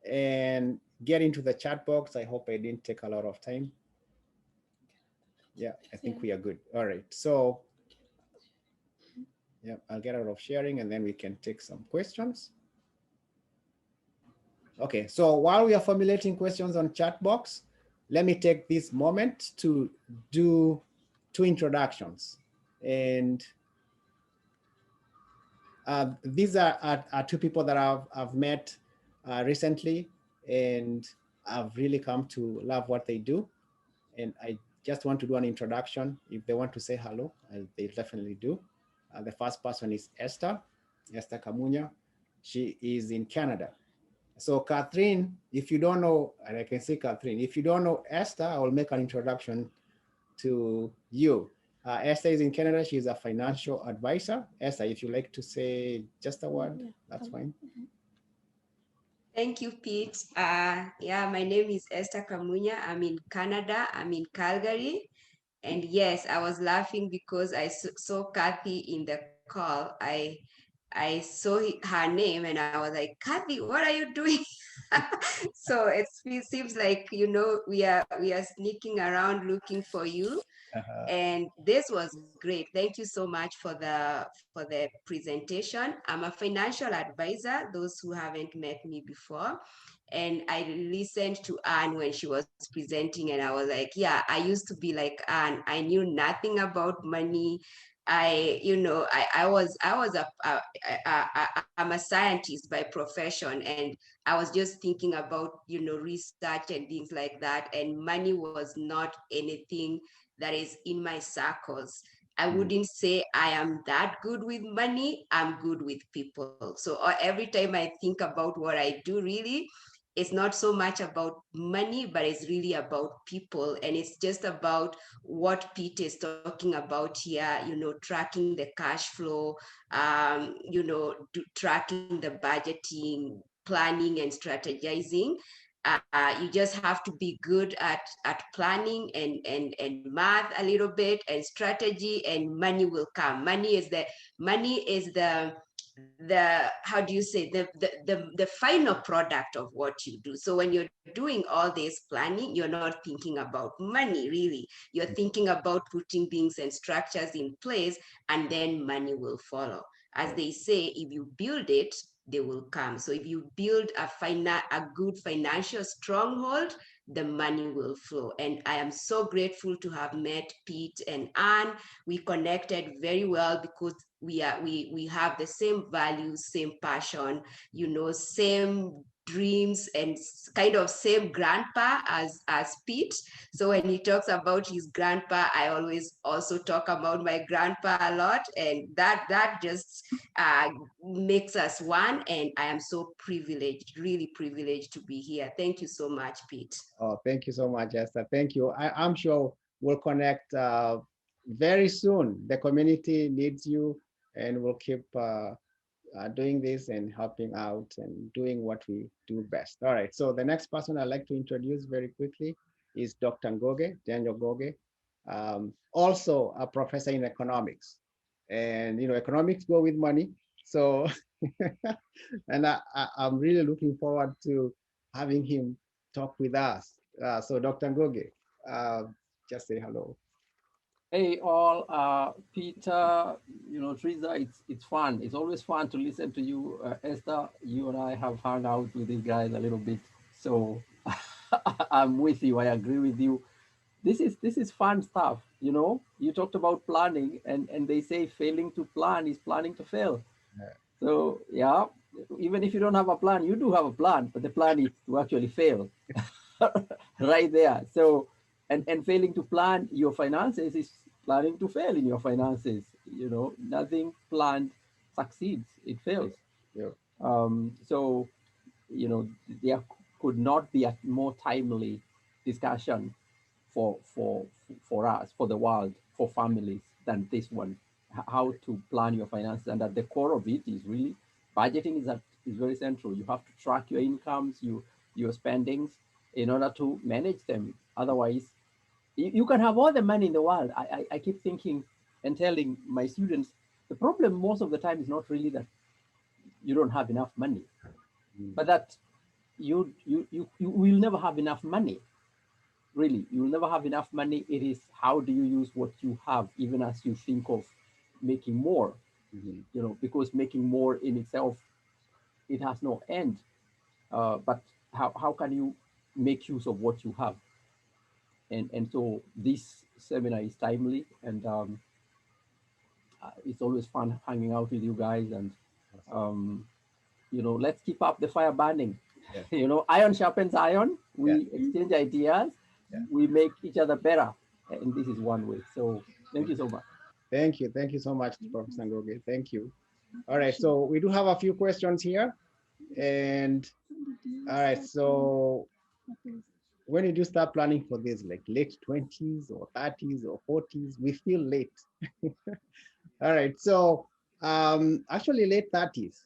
and get into the chat box. I hope I didn't take a lot of time. Yeah, I think we are good. All right. So yeah, I'll get out of sharing and then we can take some questions. Okay, so while we are formulating questions on chat box, let me take this moment to do 2 introductions. And these are 2 people that I've met recently, and I've really come to love what they do. And I just want to do an introduction. If they want to say hello, they definitely do. The first person is Esther Kamunya. She is in Canada. So Catherine, if you don't know, and I can say Catherine, if you don't know Esther, I will make an introduction to you. Esther is in Canada. She's a financial advisor. Esther, if you like to say just a word, that's fine. Thank you, Pete. Yeah, my name is Esther Kamunya. I'm in Canada. I'm in Calgary. And yes, I was laughing because I saw Kathy in the call. I saw her name and I was like, Kathy, what are you doing? So it seems like, you know, we are sneaking around looking for you. And this was great. Thank you so much for the presentation. I'm a financial advisor, those who haven't met me before. And I listened to Anne when she was presenting, and I was like, yeah, I used to be like Anne. I knew nothing about money. I'm a scientist by profession, and I was just thinking about, you know, research and things like that. And money was not anything that is in my circles. I wouldn't say I am that good with money. I'm good with people. So every time I think about what I do, really, it's not so much about money, but it's really about people. And it's just about what Pete is talking about here, you know, tracking the cash flow, you know, tracking the budgeting, planning and strategizing. You just have to be good at planning and math a little bit and strategy, and money will come. Money is the how do you say, the final product of what you do. So when you're doing all this planning, you're not thinking about money really. You're thinking about putting things and structures in place, and then money will follow. As they say, if you build it, they will come. So if you build a good financial stronghold, the money will flow. And I am so grateful to have met Pete and Anne. We connected very well because we have the same values, same passion, you know, same dreams, and kind of same grandpa as Pete. So when he talks about his grandpa, I always also talk about my grandpa a lot, and that just makes us one. And I am so privileged, really privileged to be here. Thank you so much, Pete. Oh, thank you so much, Esther. Thank you. I'm sure we'll connect very soon. The community needs you, and we'll keep doing this and helping out and doing what we do best. All right. So the next person I'd like to introduce very quickly is Dr. Ngoge, Daniel Ngoge, also a professor in economics. And, you know, economics go with money. So, and I'm really looking forward to having him talk with us. So Dr. Ngoge, just say hello. Hey all, Peter, you know, Teresa, it's fun. It's always fun to listen to you. Esther, you and I have hung out with these guys a little bit. So I'm with you. I agree with you. This is fun stuff. You know, you talked about planning, and they say failing to plan is planning to fail. Yeah. So yeah, even if you don't have a plan, you do have a plan, but the plan is to actually fail. Right there. So and failing to plan your finances is planning to fail in your finances. You know, nothing planned succeeds, it fails. Yeah. So you know, there could not be a more timely discussion for us, for the world, for families than this one. How to plan your finances, and at the core of it is really budgeting is very central. You have to track your incomes, your spendings, in order to manage them. Otherwise, you can have all the money in the world. I keep thinking and telling my students, the problem most of the time is not really that you don't have enough money, but that you will never have enough money. Really, you will never have enough money. It is how do you use what you have, even as you think of making more. You know, because making more in itself, it has no end. But how can you make use of what you have? And so this seminar is timely, and it's always fun hanging out with you guys. And you know, let's keep up the fire burning. Yeah. You know, iron sharpens iron. We Yeah. exchange ideas. Yeah. We make each other better, and this is one way. So thank you so much. Thank you. Thank you so much, Professor Ngoge. Thank you. All right. So we do have a few questions here. And all right. So when you do start planning for this, like late 20s or 30s or 40s, we feel late. All right. So actually late 30s,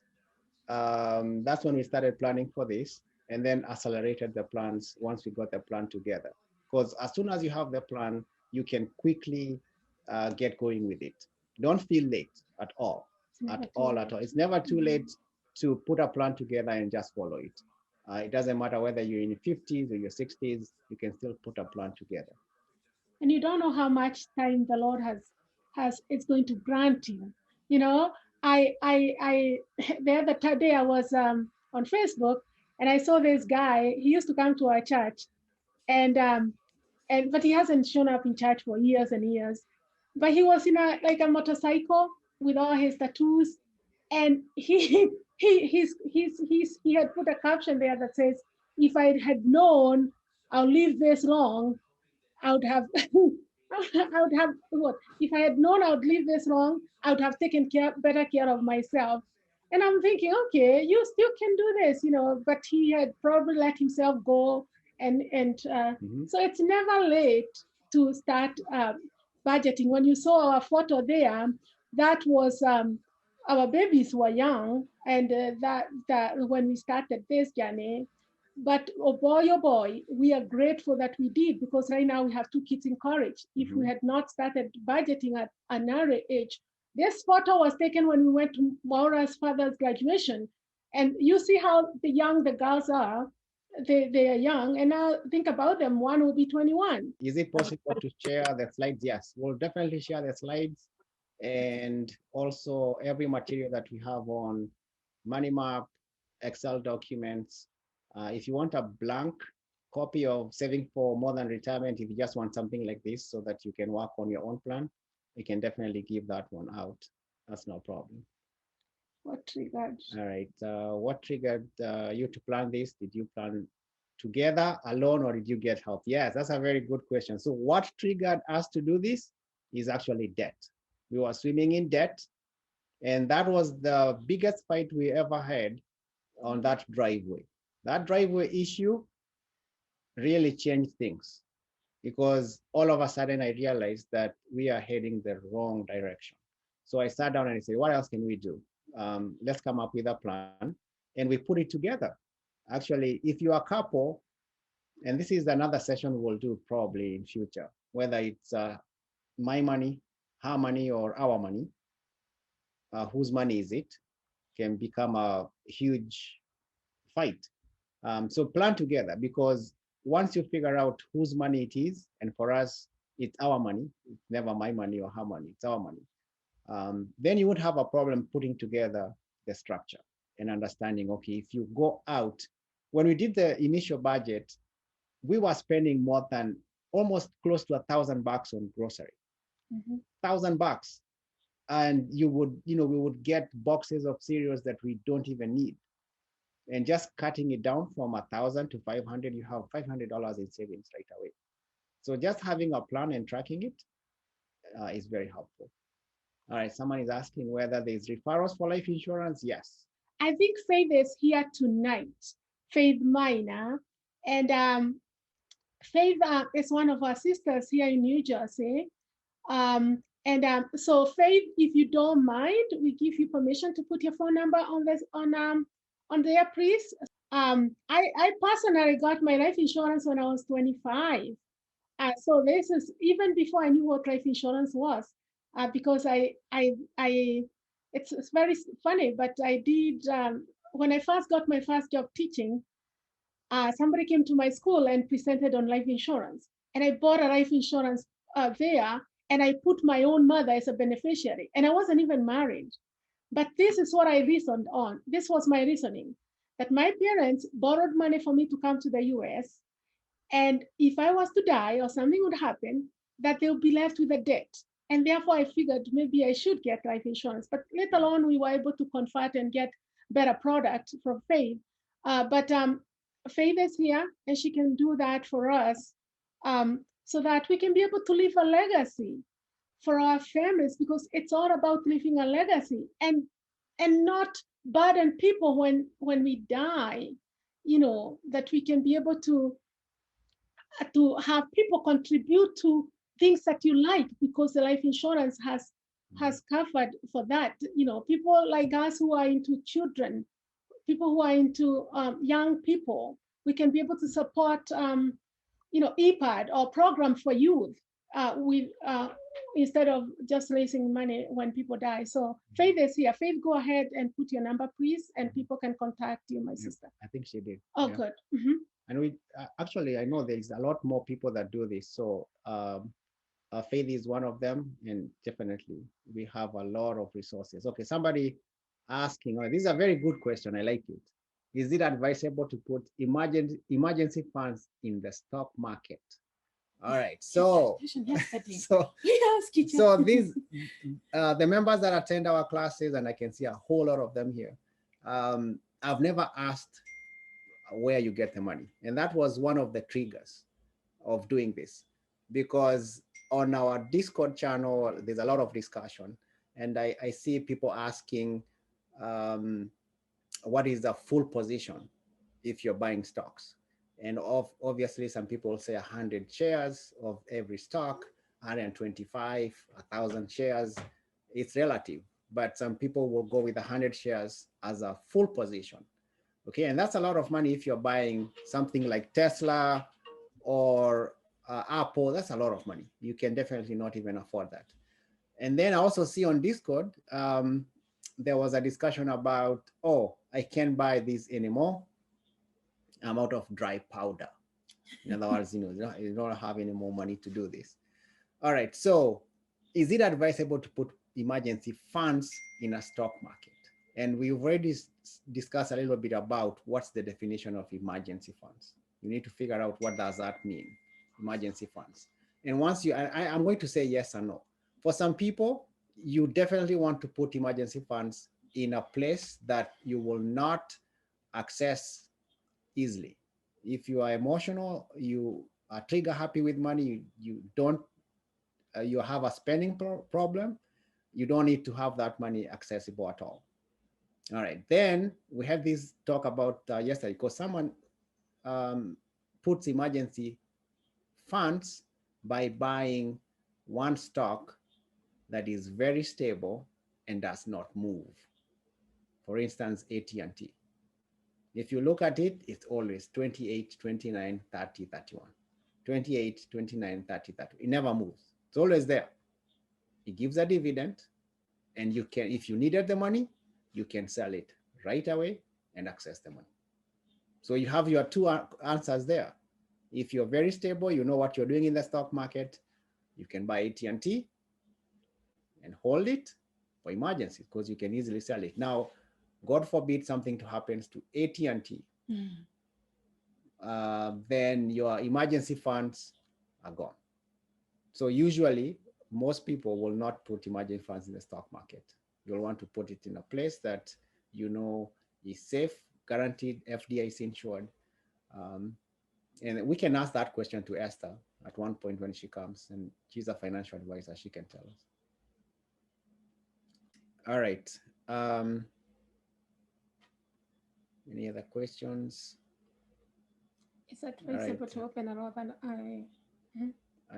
that's when we started planning for this, and then accelerated the plans once we got the plan together. Because as soon as you have the plan, you can quickly get going with it. Don't feel late at all, at all, at all. It's never too late to put a plan together and just follow it. It doesn't matter whether you're in your 50s or your 60s, you can still put a plan together. And you don't know how much time the Lord has is going to grant you. You know, I the other day I was on Facebook and I saw this guy. He used to come to our church, and but he hasn't shown up in church for years and years. But he was in a motorcycle with all his tattoos, and he had put a caption there that says, "If I had known I'll live this long, I would have I would have what if I had known I would live this long, I would have taken better care of myself." And I'm thinking, okay, you still can do this, but he had probably let himself go. And so it's never late to start budgeting. When you saw our photo there, that was our babies were young, and that when we started this journey. But oh boy, we are grateful that we did, because right now we have 2 kids in college. If we had not started budgeting at an early age, this photo was taken when we went to Maura's father's graduation. And you see how young the girls are. They are young, and now think about them. One will be 21. Is it possible to share the slides? Yes, we'll definitely share the slides, and also every material that we have on Money Map, Excel documents. If you want a blank copy of Saving for More Than Retirement, if you just want something like this so that you can work on your own plan, we can definitely give that one out. That's no problem. What triggered? All right. What triggered you to plan this? Did you plan together, alone, or did you get help? Yes, that's a very good question. So what triggered us to do this is actually debt. We were swimming in debt, and that was the biggest fight we ever had on that driveway. That driveway issue really changed things, because all of a sudden I realized that we are heading the wrong direction. So I sat down and I said, what else can we do? Let's come up with a plan. And we put it together. Actually, if you're a couple, and this is another session we'll do probably in future, whether it's my money, her money, or our money, whose money is it, can become a huge fight. So plan together, because once you figure out whose money it is, and for us, it's our money, it's never my money or her money, it's our money, then you would have a problem putting together the structure and understanding, okay, if you go out, when we did the initial budget, we were spending more than almost close to $1,000 on grocery, $1,000. And we would get boxes of cereals that we don't even need. And just cutting it down from 1,000 to 500, you have $500 in savings right away. So just having a plan and tracking it is very helpful. All right, someone is asking whether there's referrals for life insurance. Yes. I think Faith is here tonight. Faith Minor, and Faith is one of our sisters here in New Jersey. So Faith, if you don't mind, we give you permission to put your phone number on this on there, please. I personally got my life insurance when I was 25. So this is even before I knew what life insurance was, because it's very funny, but I did, when I first got my first job teaching, somebody came to my school and presented on life insurance. And I bought a life insurance there, and I put my own mother as a beneficiary. And I wasn't even married. But this is what I reasoned on. This was my reasoning, that my parents borrowed money for me to come to the US. And if I was to die or something would happen, that they would be left with a debt. And therefore, I figured maybe I should get life insurance. But later on, we were able to convert and get better product from Faith. But Faith is here, and she can do that for us, so that we can be able to leave a legacy for our families, because it's all about leaving a legacy and not burden people when we die. That we can be able to to have people contribute to things that you like, because the life insurance has covered for that. You know, people like us who are into children, people who are into young people, we can be able to support, you know, EPAD or program for youth with instead of just raising money when people die. So Faith is here. Faith, go ahead and put your number, please, and people can contact you, my sister. I think she did. Oh, good. Mm-hmm. And we actually, I know there's a lot more people that do this. So Faith is one of them, and definitely we have a lot of resources. Okay, somebody asking, oh, this is a very good question. I like it. Is it advisable to put emergency funds in the stock market? All right, so so these the members that attend our classes, and I can see a whole lot of them here. I've never asked where you get the money, and that was one of the triggers of doing this, because on our Discord channel there's a lot of discussion, and I see people asking what is the full position if you're buying stocks. And obviously some people say 100 shares of every stock, 125, 1,000 shares. It's relative, but some people will go with 100 shares as a full position. Okay, and that's a lot of money if you're buying something like Tesla or Apple. That's a lot of money. You can definitely not even afford that. And then I also see on Discord, there was a discussion about, oh, I can't buy this anymore. I'm out of dry powder. In other words, you don't have any more money to do this. All right, so is it advisable to put emergency funds in a stock market? And we've already discussed a little bit about what's the definition of emergency funds. You need to figure out what does that mean, emergency funds. And once I'm going to say yes or no. For some people, you definitely want to put emergency funds in a place that you will not access easily. If you are emotional, you are trigger happy with money, you don't, you have a spending problem, you don't need to have that money accessible at all. All right, then we had this talk about yesterday, because someone puts emergency funds by buying one stock that is very stable and does not move. For instance, AT&T. If you look at it, it's always 28, 29, 30, 31. 28, 29, 30, 30. It never moves. It's always there. It gives a dividend, and you can, if you needed the money, you can sell it right away and access the money. So you have your two answers there. If you're very stable, you know what you're doing in the stock market, you can buy AT&T and hold it for emergencies, because you can easily sell it. Now, God forbid something to happens to AT&T, then your emergency funds are gone. So usually, most people will not put emergency funds in the stock market. You'll want to put it in a place that you know is safe, guaranteed, FDIC insured. And we can ask that question to Esther at one point when she comes, and she's a financial advisor, she can tell us. All right. Any other questions? Is it advisable to open a Roth IRA?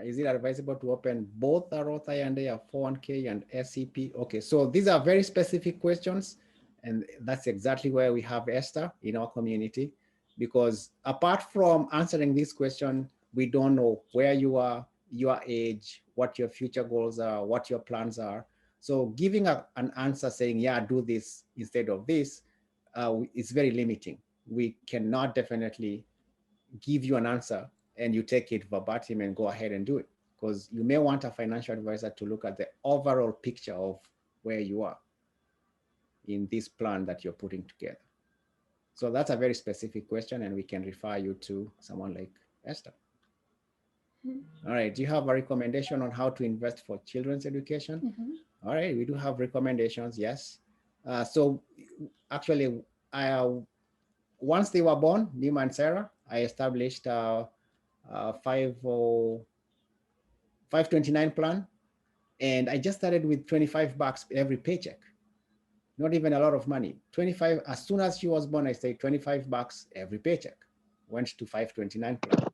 Is it advisable to open both a Roth IRA, a 401k, and SEP? Okay, so these are very specific questions, and that's exactly where we have Esther in our community, because apart from answering this question, we don't know where you are, your age, what your future goals are, what your plans are. So giving an answer saying, yeah, do this instead of this, is very limiting. We cannot definitely give you an answer and you take it verbatim and go ahead and do it, because you may want a financial advisor to look at the overall picture of where you are in this plan that you're putting together. So that's a very specific question, and we can refer you to someone like Esther. All right, do you have a recommendation on how to invest for children's education? All right, we do have recommendations, yes. So actually, once they were born, Nima and Sarah, I established a 529 plan, and I just started with $25 every paycheck. Not even a lot of money. 25, as soon as she was born, I said $25 every paycheck. Went to 529 plan.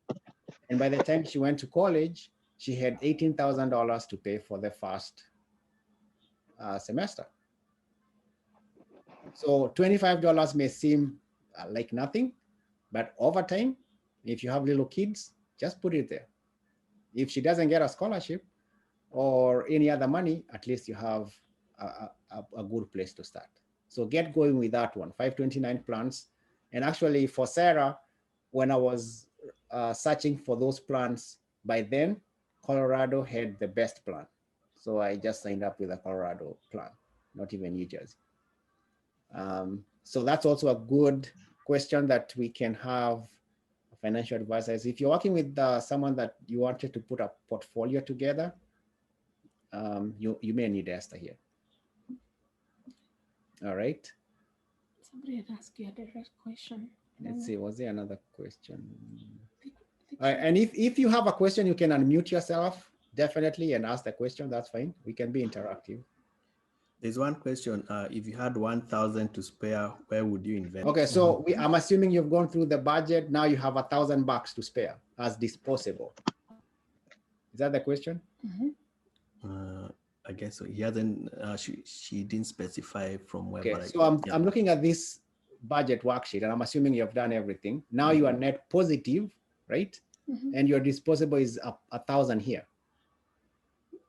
And by the time she went to college, she had $18,000 to pay for the first semester. So $25 may seem like nothing, but over time, if you have little kids, just put it there. If she doesn't get a scholarship or any other money, at least you have a good place to start. So get going with that one, 529 plans. And actually for Sarah, when I was searching for those plans, by then, Colorado had the best plan. So I just signed up with a Colorado plan, not even New Jersey. So that's also a good question that we can have financial advisors. If you're working with someone that you wanted to put a portfolio together, you may need Esther here. All right. Somebody had asked you a direct question. Let's see, was there another question? All right, and if you have a question, you can unmute yourself, definitely, and ask the question. That's fine. We can be interactive. There's one question. If you had 1,000 to spare, where would you invest? Okay, so I'm assuming you've gone through the budget. Now you have $1,000 to spare as disposable. Is that the question? Mm-hmm. I guess so. He hasn't. She didn't specify from where. Okay, so I'm looking at this budget worksheet, and I'm assuming you've done everything. Now you are net positive, right? Mm-hmm. And your disposable is 1,000 here.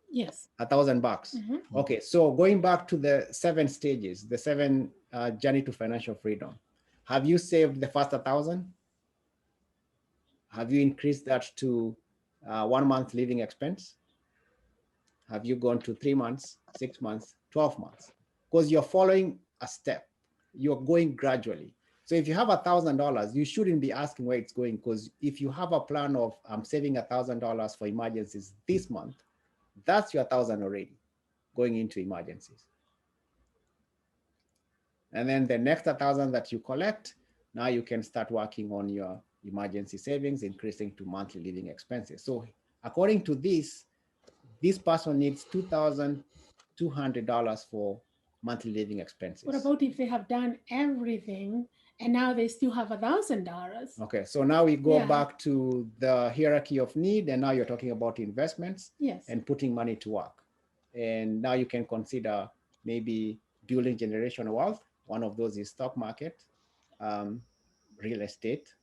Yes. $1,000. Mm-hmm. Okay, so going back to the 7 stages, the 7 journey to financial freedom. Have you saved the first 1,000? Have you increased that to 1 month living expense? Have you gone to 3 months, 6 months, 12 months? Because you're following a step. You're going gradually. So if you have $1,000, you shouldn't be asking where it's going, because if you have a plan of I'm saving $1,000 for emergencies this month, that's your 1,000 already going into emergencies. And then the next 1,000 that you collect, now you can start working on your emergency savings, increasing to monthly living expenses. So according to this person needs $2,200 for monthly living expenses. What about if they have done everything and now they still have $1,000? Okay, so now we go back to the hierarchy of need, and now you're talking about investments. Yes. And putting money to work. And now you can consider maybe building generational wealth. One of those is stock market, real estate,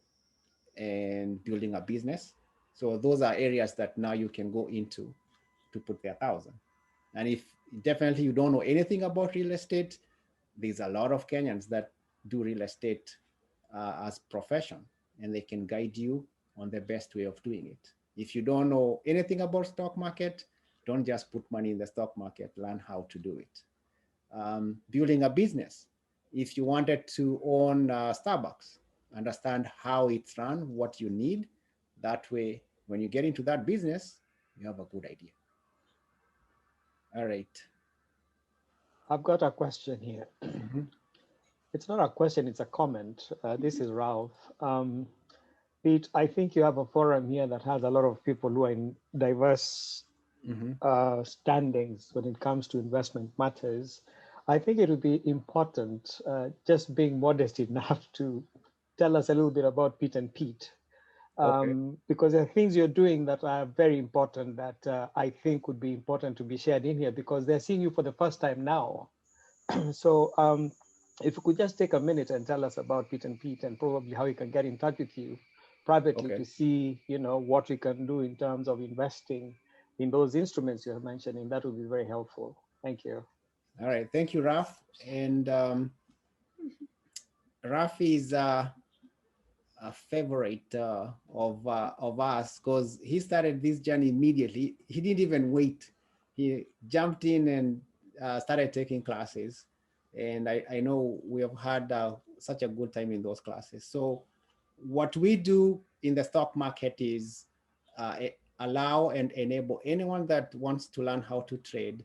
and building a business. So those are areas that now you can go into to put their 1,000. And if definitely you don't know anything about real estate, there's a lot of Kenyans that do real estate as profession, and they can guide you on the best way of doing it. If you don't know anything about stock market, don't just put money in the stock market, learn how to do it. Building a business. If you wanted to own Starbucks, understand how it's run, what you need. That way, when you get into that business, you have a good idea. All right. I've got a question here. Mm-hmm. It's not a question, it's a comment. This is Ralph. Pete, I think you have a forum here that has a lot of people who are in diverse standings when it comes to investment matters. I think it would be important, just being modest enough to tell us a little bit about Pete and Pete. Because there are things you're doing that are very important that I think would be important to be shared in here, because they're seeing you for the first time now. So if you could just take a minute and tell us about Pete and Pete, and probably how we can get in touch with you privately to see, you know, what we can do in terms of investing in those instruments you're mentioning. That would be very helpful. Thank you. All right, thank you, Raf. And Raf is a favorite of us, because he started this journey immediately. He didn't even wait. He jumped in and started taking classes. And I know we have had such a good time in those classes. So what we do in the stock market is allow and enable anyone that wants to learn how to trade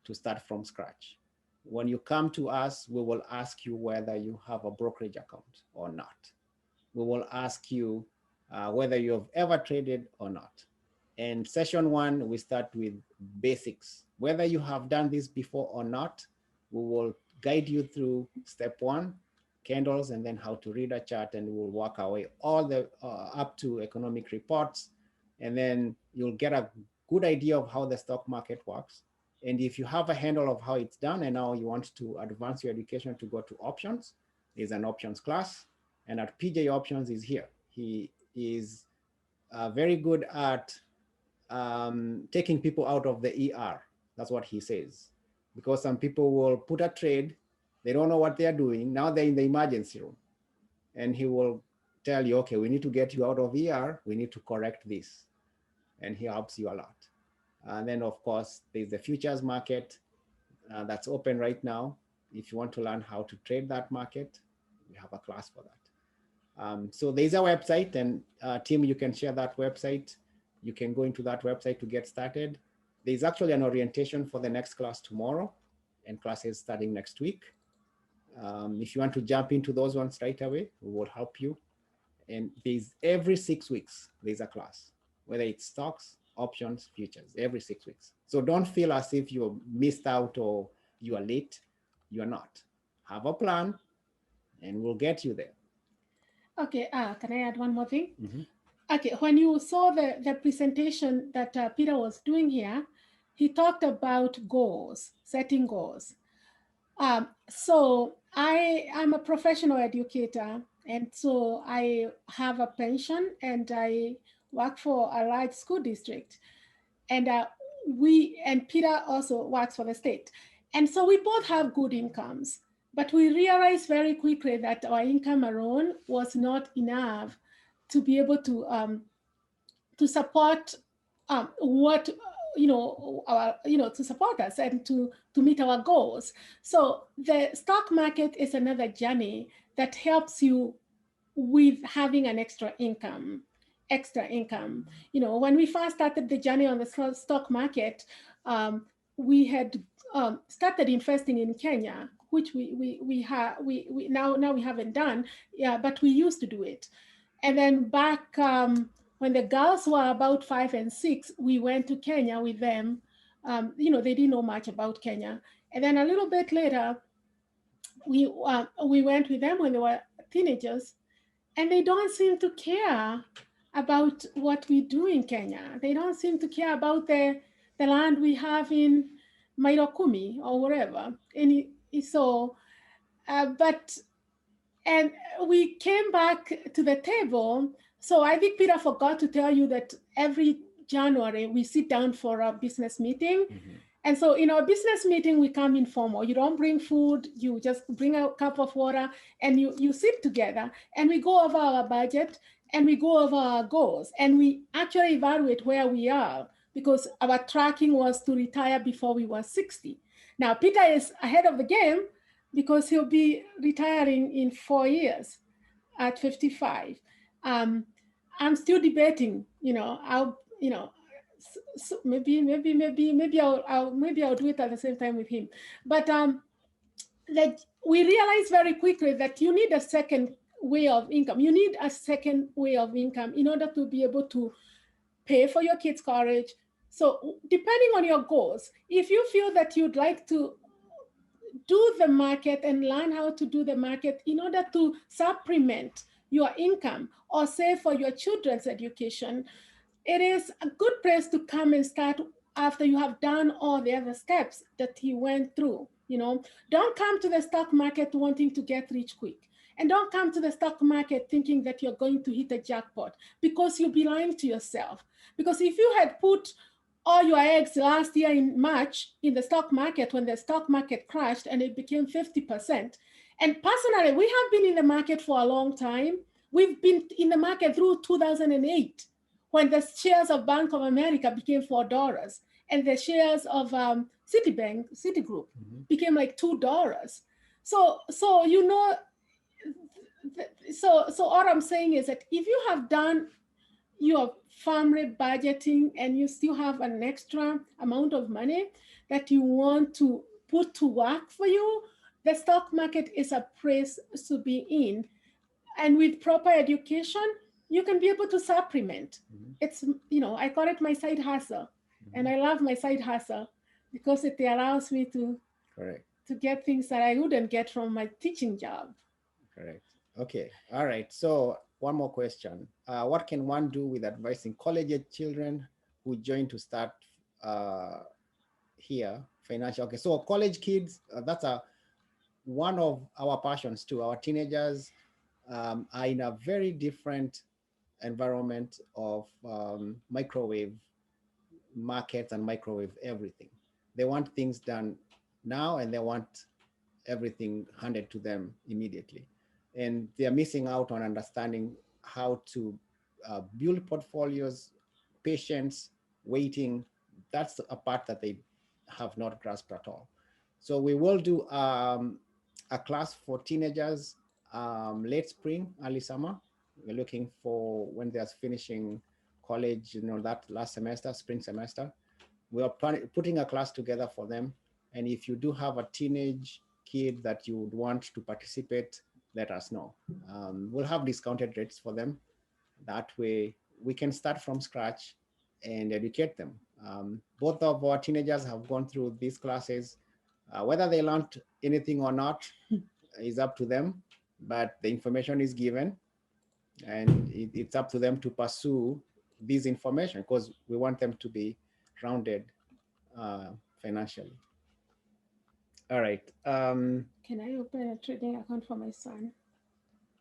to start from scratch. When you come to us, we will ask you whether you have a brokerage account or not. We will ask you whether you've ever traded or not. And session 1, we start with basics. Whether you have done this before or not, we will guide you through step 1, candles, and then how to read a chart, and we'll work our way all the up to economic reports, and then you'll get a good idea of how the stock market works. And if you have a handle of how it's done and now you want to advance your education to go to options, there's an options class. And at PJ Options is here. He is very good at taking people out of the ER. That's what he says. Because some people will put a trade, they don't know what they're doing. Now they're in the emergency room. And he will tell you, okay, we need to get you out of ER. We need to correct this. And he helps you a lot. And then, of course, there's the futures market that's open right now. If you want to learn how to trade that market, we have a class for that. So there's a website, and Tim, you can share that website. You can go into that website to get started. There's actually an orientation for the next class tomorrow, and classes starting next week. If you want to jump into those ones right away, we will help you. And there's every 6 weeks, there's a class, whether it's stocks, options, futures, every 6 weeks. So don't feel as if you missed out or you are late. You are not. Have a plan and we'll get you there. Okay, can I add one more thing? Mm-hmm. Okay, when you saw the presentation that Peter was doing here, he talked about goals, setting goals. So I am a professional educator, and so I have a pension and I work for a large school district. And Peter also works for the state. And so we both have good incomes, but we realized very quickly that our income alone was not enough to be able to support what to support us and to meet our goals. So the stock market is another journey that helps you with having an extra income. When we first started the journey on the stock market, we had started investing in Kenya, which we now we haven't done, but we used to do it. And then back when the girls were about 5 and 6, we went to Kenya with them. They didn't know much about Kenya. And then a little bit later, we went with them when they were teenagers, and they don't seem to care about what we do in Kenya. They don't seem to care about the land we have in Mairokumi or wherever. And and we came back to the table. So I think Peter forgot to tell you that every January we sit down for a business meeting. Mm-hmm. And so in our business meeting, we come informal. You don't bring food, you just bring a cup of water and you sit together and we go over our budget and we go over our goals and we actually evaluate where we are, because our tracking was to retire before we were 60. Now, Peter is ahead of the game because he'll be retiring in 4 years at 55. I'm still debating, so maybe I'll do it at the same time with him. But we realized very quickly that you need a second way of income. You need a second way of income in order to be able to pay for your kids' college. So depending on your goals, if you feel that you'd like to do the market and learn how to do the market in order to supplement your income or save for your children's education, it is a good place to come and start after you have done all the other steps that he went through. Don't come to the stock market wanting to get rich quick. And don't come to the stock market thinking that you're going to hit a jackpot, because you'll be lying to yourself. Because if you had put all your eggs last year in March in the stock market when the stock market crashed and it became 50%, and personally, we have been in the market for a long time. We've been in the market through 2008, when the shares of Bank of America became $4 and the shares of Citigroup mm-hmm. became like $2. So all I'm saying is that if you have done your family budgeting and you still have an extra amount of money that you want to put to work for you, the stock market is a place to be in. And with proper education, you can be able to supplement. Mm-hmm. It's, I call it my side hustle. Mm-hmm. And I love my side hustle because it allows me to get things that I wouldn't get from my teaching job. Correct. Okay. All right. So one more question. What can one do with advising college-age children who join to start here financial? Okay, so college kids, that's one of our passions too. Our teenagers are in a very different environment of microwave markets and microwave everything. They want things done now, and they want everything handed to them immediately. And they are missing out on understanding how to build portfolios, patience, waiting. That's a part that they have not grasped at all. So we will do a class for teenagers late spring, early summer. We're looking for when they're finishing college, that last semester, spring semester. We are putting a class together for them. And if you do have a teenage kid that you would want to participate, let us know. We'll have discounted rates for them. That way we can start from scratch and educate them. Both of our teenagers have gone through these classes. Whether they learned anything or not is up to them, but the information is given, and it's up to them to pursue this information, because we want them to be rounded financially. All right. Can I open a trading account for my son?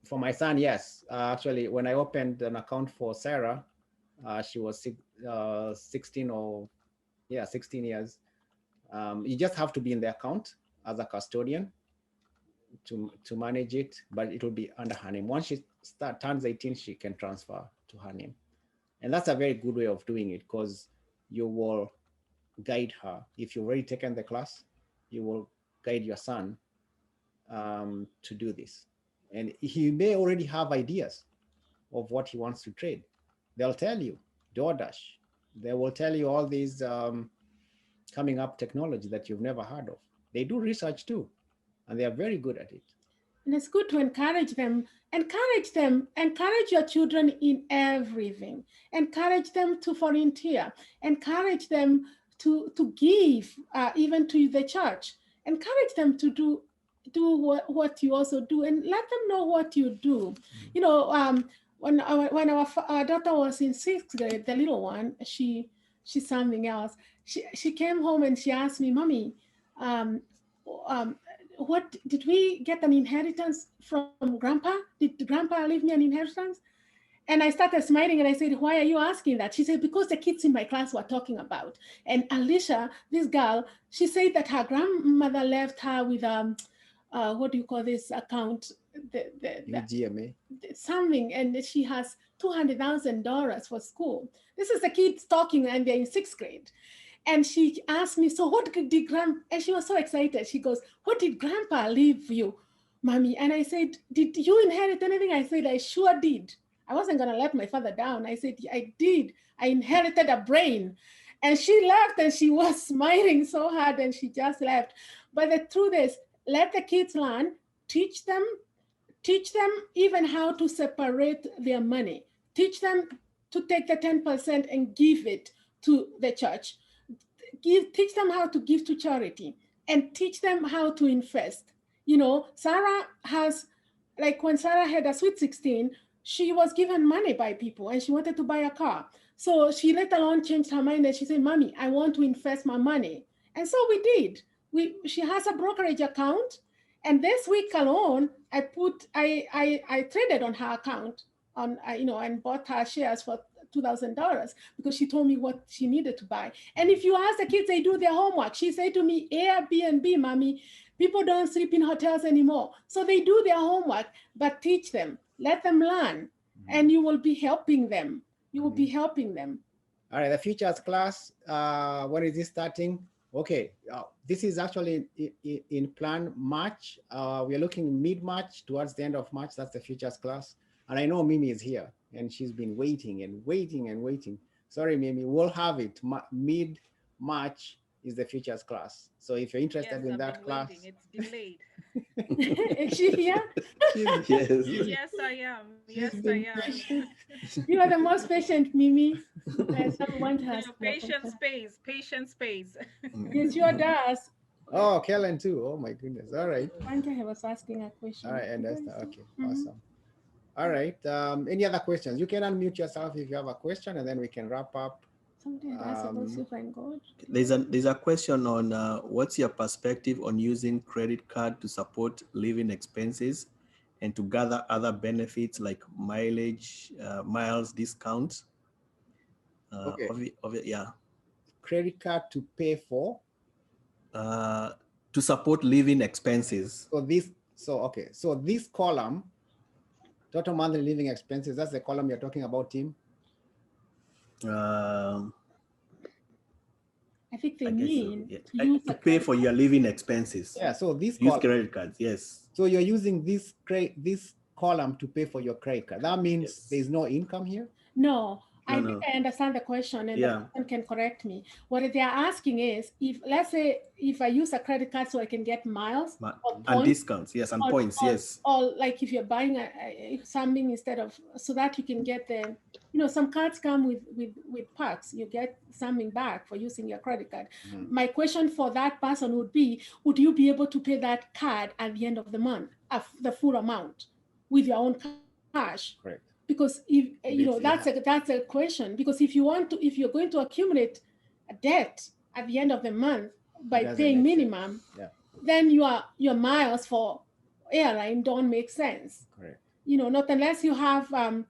For my son, yes. Actually, when I opened an account for Sarah, she was 16 years. You just have to be in the account as a custodian to manage it, but it will be under her name. Once she turns 18, she can transfer to her name. And that's a very good way of doing it, because you will guide her. If you've already taken the class, you will guide your son to do this. And he may already have ideas of what he wants to trade. They'll tell you, DoorDash. They will tell you all these coming up technology that you've never heard of. They do research too, and they are very good at it. And it's good to encourage them. Encourage your children in everything. Encourage them to volunteer. Encourage them to give, even to the church. Encourage them to do what you also do, and let them know what you do. You know, when our daughter was in 6th grade, the little one, she's something else. She came home and she asked me, "Mommy, what did we get an inheritance from Grandpa? Did Grandpa leave me an inheritance?" And I started smiling and I said, "Why are you asking that?" She said, "Because the kids in my class were talking about." And Alicia, this girl, she said that her grandmother left her with what do you call this account? GMA. Something, and she has $200,000 for school. This is the kids talking, and they're in 6th grade. And she asked me, "So what did and she was so excited. She goes, "What did Grandpa leave you, Mommy?" And I said, "Did you inherit anything?" I said, "I sure did." I wasn't going to let my father down. I said, "I did. I inherited a brain." And she left, and she was smiling so hard, and she just left. But the truth is, let the kids learn, teach them even how to separate their money. Teach them to take the 10% and give it to the church. Teach them how to give to charity, and teach them how to invest. You know, Sarah has, like when Sarah had a Sweet 16, she was given money by people and she wanted to buy a car. So she later on changed her mind and she said, "Mommy, I want to invest my money." And so we did. She has a brokerage account. And this week alone, I traded on her account and bought her shares for $2,000 because she told me what she needed to buy. And if you ask the kids, they do their homework. She said to me, "Airbnb, Mommy, people don't sleep in hotels anymore." So they do their homework, but teach them, let them learn, and you will be helping them. You will be helping them. All right, the futures class, when is it starting? Okay, this is actually in plan March. We're looking mid-March, towards the end of March. That's the futures class. And I know Mimi is here and she's been waiting and waiting and waiting. Sorry, Mimi, we'll have it. Mid-March is the futures class. So if you're interested in that class. Waiting. It's delayed. Is she here? Yes. Yes, I am. Yes, I am. You are the most patient, Mimi. Someone has Patience pays. Patience pays. It sure does. Oh, Kellen too. Oh my goodness. All right. Anke was asking a question. All right, and that's okay. Awesome. All right. Any other questions? You can unmute yourself if you have a question, and then we can wrap up. Something that's supposed to find God. There's a question on what's your perspective on using credit card to support living expenses and to gather other benefits like mileage, miles discounts. Okay. Yeah. Credit card to pay for. To support living expenses. So this column, total monthly living expenses, that's the column you're talking about, Tim? I think they mean to pay for your living expenses. Yeah, so this use credit cards, yes. So you're using this column to pay for your credit card. That means there's no income here? No. I think I understand the question, and the person can correct me. What they are asking is, if let's say if I use a credit card so I can get miles or points, and discounts, yes, and points, yes. Or like if you're buying something instead of, so that you can get the, some cards come with perks. You get something back for using your credit card. Mm-hmm. My question for that person would be, would you be able to pay that card at the end of the month, the full amount with your own cash? Correct. Because if that's a question. Because if you're going to accumulate a debt at the end of the month by paying minimum, then your miles for airline don't make sense. Correct. Not unless you have there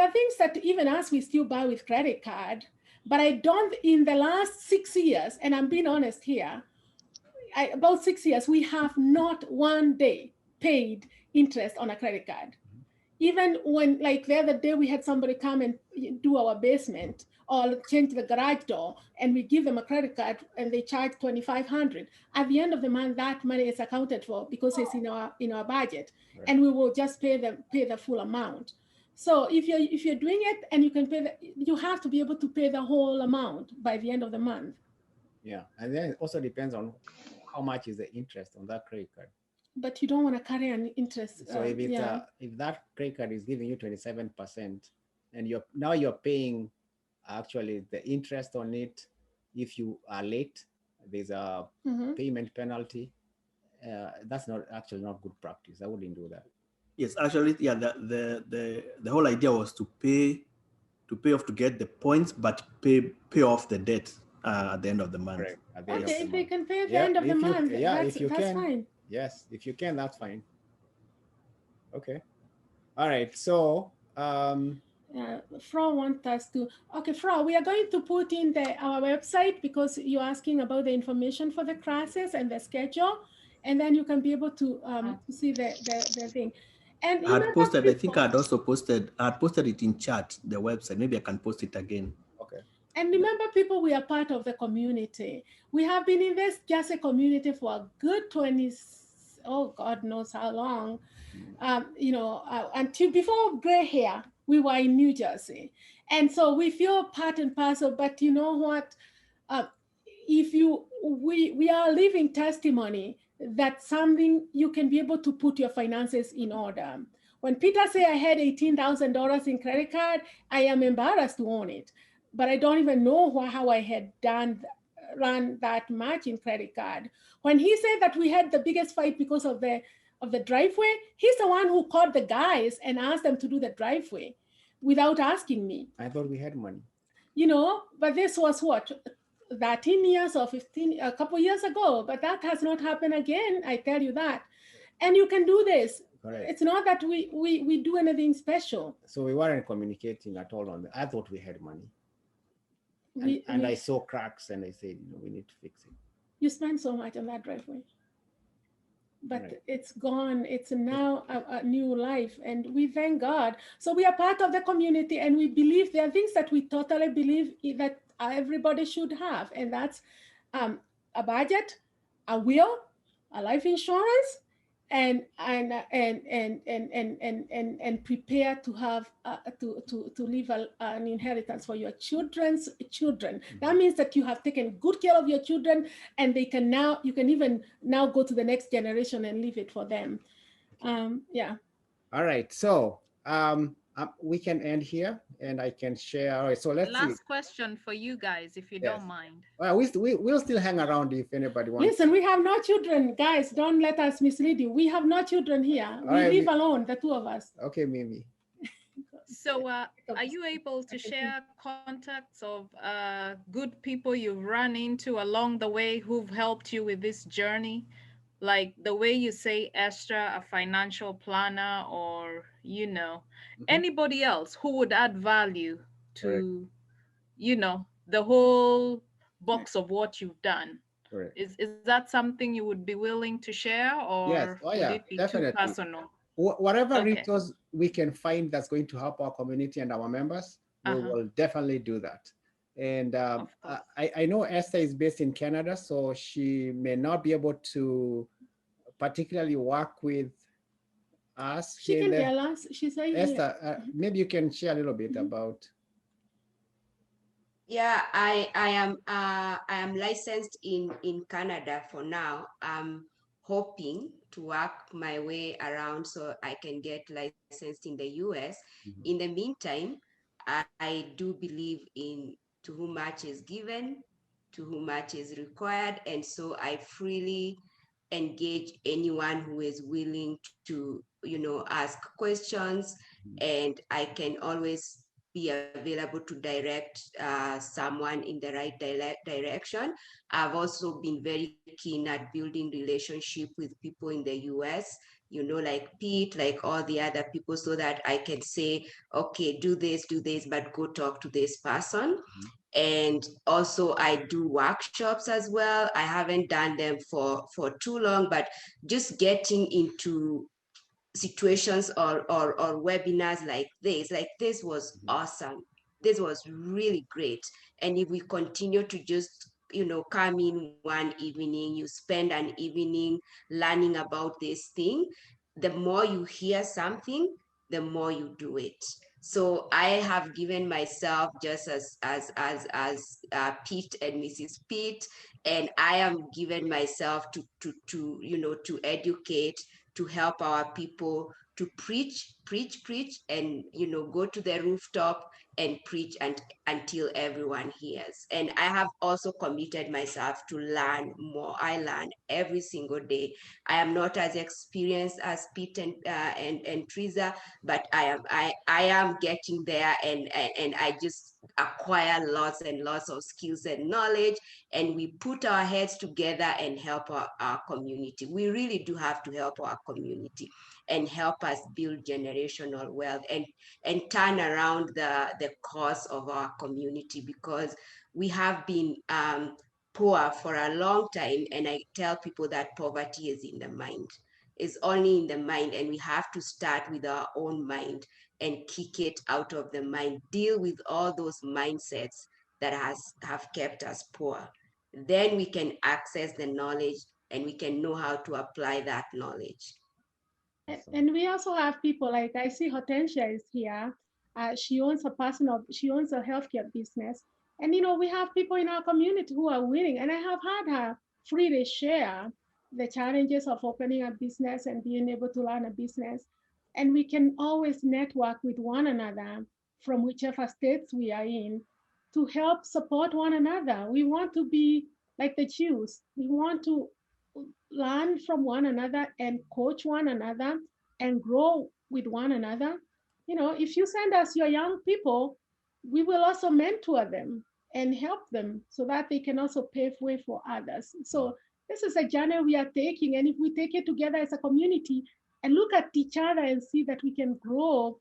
are things that even us we still buy with credit card, but I don't. In the last 6 years, and I'm being honest here, about 6 years, we have not one day paid interest on a credit card. Even when, like the other day, we had somebody come and do our basement or change the garage door, and we give them a credit card and they charge $2,500. At the end of the month, that money is accounted for because it's in our budget, right. And we will just pay the full amount. So if you're doing it and you can pay you have to be able to pay the whole amount by the end of the month. Yeah, and then it also depends on how much is the interest on that credit card. But you don't want to carry an interest. So if that credit card is giving you 27%, and you're paying actually the interest on it, if you are late, there's a payment penalty. That's not good practice. I wouldn't do that. Yes, actually, yeah. The whole idea was to pay off to get the points, but pay off the debt at the end of the month. Correct. Okay, if they can pay at the end of the month, that's fine. Yes, if you can, that's fine. Okay. All right. So Fra wants us to. Okay, Fra, we are going to put in our website because you're asking about the information for the classes and the schedule, and then you can be able to see the thing. And I had posted. I think I had also posted. I had posted it in chat, the website. Maybe I can post it again. Okay. And remember, people, we are part of the community. We have been in this just a community for a good 20. God knows how long. Until before gray hair, we were in New Jersey, and so we feel part and parcel. But you know what? We are living testimony that something you can be able to put your finances in order. When Peter said I had $18,000 in credit card, I am embarrassed to own it, but I don't even know how I had run that much in credit card. When he said that we had the biggest fight because of the driveway, he's the one who called the guys and asked them to do the driveway without asking me. I thought we had money. But this was what, 13 years or 15, a couple years ago, but that has not happened again, I tell you that. And you can do this. Correct. It's not that we do anything special. So we weren't communicating at all I thought we had money. And I saw cracks and I said, we need to fix it. You spent so much on that driveway. But It's gone. It's now a new life, and we thank God. So we are part of the community, and we believe there are things that we totally believe that everybody should have, and that's a budget, a will, a life insurance, and prepare to have to leave an inheritance for your children's children. Mm-hmm. That means that you have taken good care of your children, and you can even now go to the next generation and leave it for them. Yeah. All right. So we can end here, and I can share. All right, so let's see. Last question for you guys, if you Yes. don't mind. Well, we'll still hang around if anybody wants. Listen, we have no children, guys. Don't let us mislead you. We have no children here. We right, live alone, the two of us. Okay, Mimi. So are you able to share contacts of good people you've run into along the way who've helped you with this journey? Like the way you say Esther, a financial planner, or, you know, anybody else who would add value to, you know, the whole box of what you've done. Correct. Is that something you would be willing to share, Yes. or Oh, would yeah, it be definitely. too personal? Whatever Okay. resource we can find that's going to help our community and our members, we will definitely do that. And Of course. I know Esther is based in Canada, so she may not be able to particularly work with us She here can and there. tell us. She said, Esther, maybe you can share a little bit about. Yeah, I am licensed in Canada for now. I'm hoping to work my way around so I can get licensed in the US. In the meantime, I do believe in to whom much is given, to whom much is required, and so I freely engage anyone who is willing to, ask questions, and I can always be available to direct someone in the right direction. I've also been very keen at building relationship with people in the US, like Pete, like all the other people, so that I can say, okay, do this, but go talk to this person. And also I do workshops as well. I haven't done them for too long, but just getting into situations or webinars like this was awesome. This was really great. And if we continue to just come in one evening, you spend an evening learning about this thing, the more you hear something, the more you do it. So I have given myself just as Pete and Mrs. Pete, and I am given myself to educate, to help our people, to preach, and go to the rooftop and preach until everyone hears. And I have also committed myself to learn more. I learn every single day. I am not as experienced as Pete and Teresa, but I am getting there, and I just acquire lots and lots of skills and knowledge, and we put our heads together and help our community. We really do have to help our community and help us build generational wealth and turn around the course of our community, because we have been poor for a long time. And I tell people that poverty is in the mind. It's only in the mind, and we have to start with our own mind and kick it out of the mind, deal with all those mindsets that have kept us poor. Then we can access the knowledge, and we can know how to apply that knowledge. And we also have people like, I see Hortensia is here. She owns a healthcare business. And we have people in our community who are willing, and I have had her freely share the challenges of opening a business and being able to run a business. And we can always network with one another from whichever states we are in to help support one another. We want to be like the Jews. We want to learn from one another and coach one another and grow with one another. If you send us your young people, we will also mentor them and help them so that they can also pave way for others. So this is a journey we are taking, and if we take it together as a community and look at each other and see that we can grow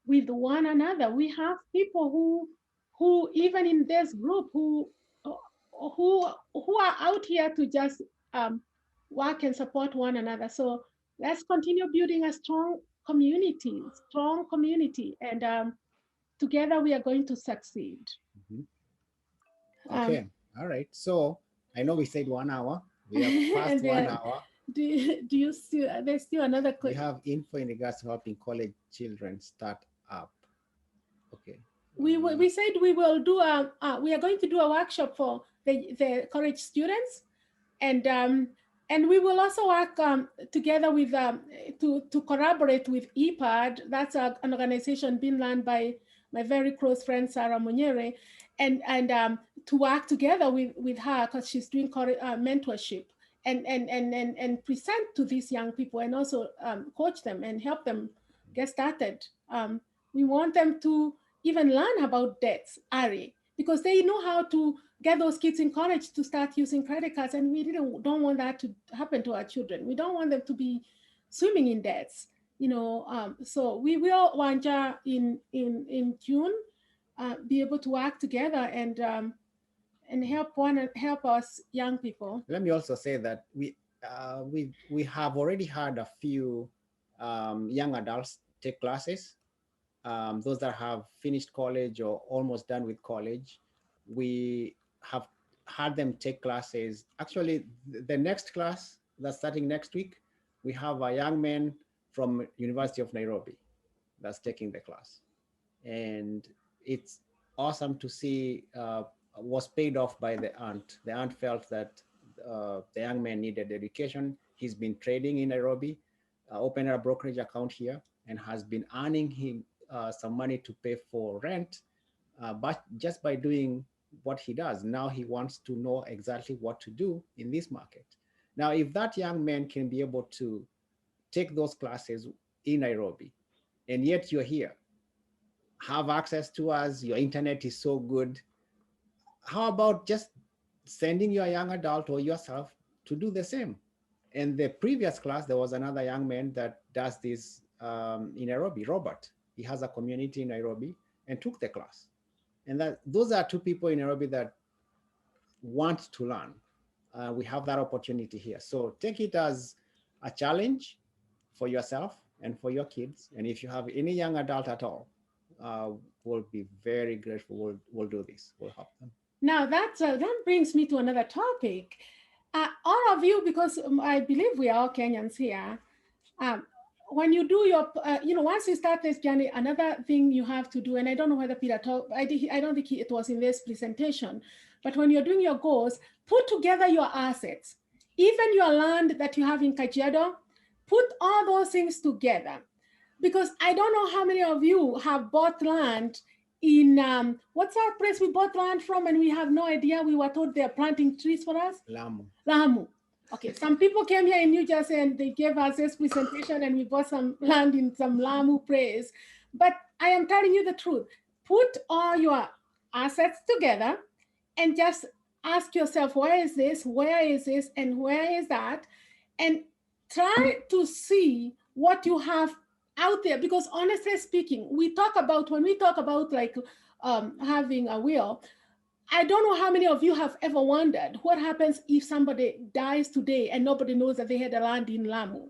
with one another. We have people who even in this group who are out here to just work and support one another. So let's continue building a strong community, and together we are going to succeed. Okay, all right. So I know we said 1 hour. We have passed 1 hour. Do you still? There's still another We question. have info in regards to helping college children start up. Okay. We said we will do we are going to do a workshop for the college students, and And we will also work together with to collaborate with EPAD. That's an organization being run by my very close friend Sarah Munyere, and to work together with her because she's doing mentorship and present to these young people and also coach them and help them get started. We want them to even learn about debts early because they know how to get those kids encouraged to start using credit cards, and we don't want that to happen to our children. We don't want them to be swimming in debts, you know. So we will want to in June be able to work together and help us young people. Let me also say that we have already had a few young adults take classes. Those that have finished college or almost done with college, we have had them take classes. Actually, the next class that's starting next week, we have a young man from University of Nairobi that's taking the class. And it's awesome to see was paid off by the aunt. The aunt felt that the young man needed education. He's been trading in Nairobi, opened a brokerage account here, and has been earning him some money to pay for rent. But just by doing what he does, now he wants to know exactly what to do in this market. Now, if that young man can be able to take those classes in Nairobi, and yet you're here, have access to us, your internet is so good, how about just sending your young adult or yourself to do the same? In the previous class, there was another young man that does this in Nairobi, Robert. He has a community in Nairobi and took the class. And that those are two people in Nairobi that want to learn. We have that opportunity here. So take it as a challenge for yourself and for your kids. And if you have any young adult at all, we'll be very grateful. We'll do this. We'll help them. Now that brings me to another topic. All of you, because I believe we are all Kenyans here, when you do your, once you start this journey, another thing you have to do, and I don't know whether Peter talked, I don't think it was in this presentation, but when you're doing your goals, put together your assets. Even your land that you have in Kajiado, put all those things together. Because I don't know how many of you have bought land in, what's that place we bought land from and we have no idea, we were told they're planting trees for us? Lamu. Okay, some people came here in New Jersey and they gave us this presentation and we bought some land in some Lamu place. But I am telling you the truth. Put all your assets together and just ask yourself, where is this, and where is that? And try to see what you have out there. Because honestly speaking, when we talk about like having a will, I don't know how many of you have ever wondered what happens if somebody dies today and nobody knows that they had a land in Lamu.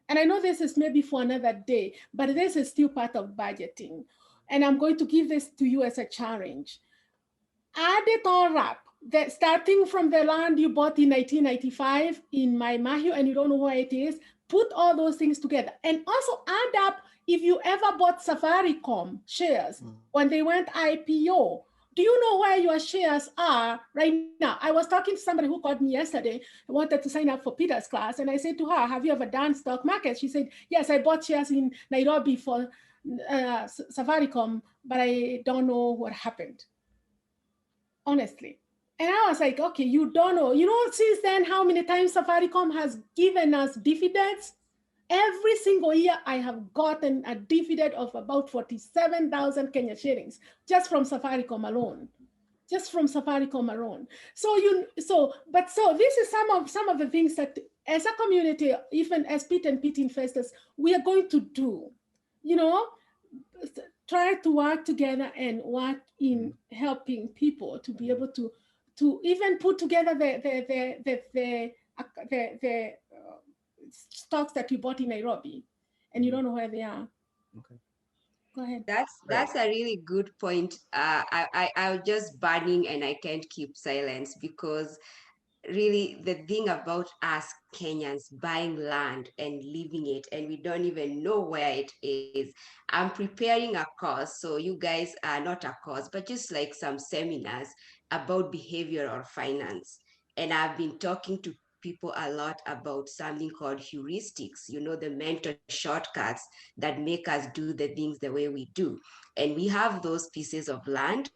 And I know this is maybe for another day, but this is still part of budgeting. And I'm going to give this to you as a challenge. Add it all up. Starting from the land you bought in 1995 in Mahio and you don't know where it is, put all those things together. And also add up if you ever bought Safaricom shares when they went IPO. Do you know where your shares are right now? I was talking to somebody who called me yesterday, wanted to sign up for Peter's class. And I said to her, have you ever done stock market? She said, yes, I bought shares in Nairobi for Safaricom, but I don't know what happened. Honestly. And I was like, okay, you don't know. You know, since then, how many times Safaricom has given us dividends? Every single year, I have gotten a dividend of about 47,000 Kenya shillings just from Safaricom alone. Just from Safaricom alone. So this is some of the things that as a community, even as Pete and Pete Investors, we are going to do. You know, try to work together and work in helping people to be able to even put together the stocks that you bought in Nairobi and you don't know where they are. Okay. Go ahead. That's a really good point. I'm just burning and I can't keep silence because really the thing about us Kenyans buying land and leaving it and we don't even know where it is. I'm preparing a course, so you guys are not a course, but just like some seminars about behavioral finance. And I've been talking to people a lot about something called heuristics, you know, the mental shortcuts that make us do the things the way we do. And we have those pieces of land.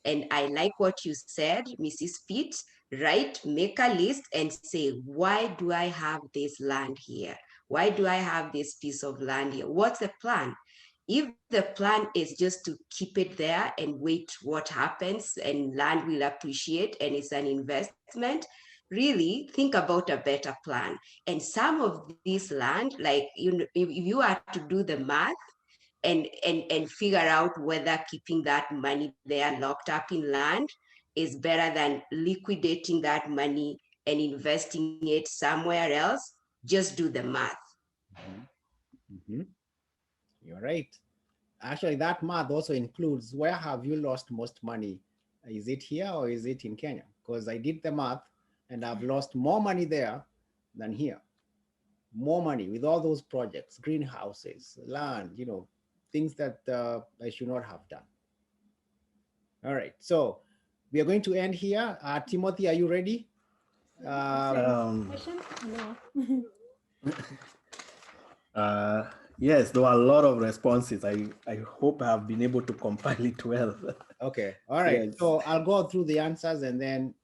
And I like what you said, Mrs. Pete, right? Make a list and say, why do I have this land here? Why do I have this piece of land here? What's the plan? If the plan is just to keep it there and wait what happens and land will appreciate and it's an investment, really think about a better plan. And some of this land, like, you know, if you are to do the math and figure out whether keeping that money there locked up in land is better than liquidating that money and investing it somewhere else, just do the math. You're right. Actually, that math also includes where have you lost most money? Is it here or is it in Kenya? Because I did the math and I've lost more money there than here. More money with all those projects, greenhouses, land, you know, things that I should not have done. All right, so we are going to end here. Timothy, are you ready? Yes, there were a lot of responses. I hope I have been able to compile it well. Okay, all right. Yes. So I'll go through the answers and then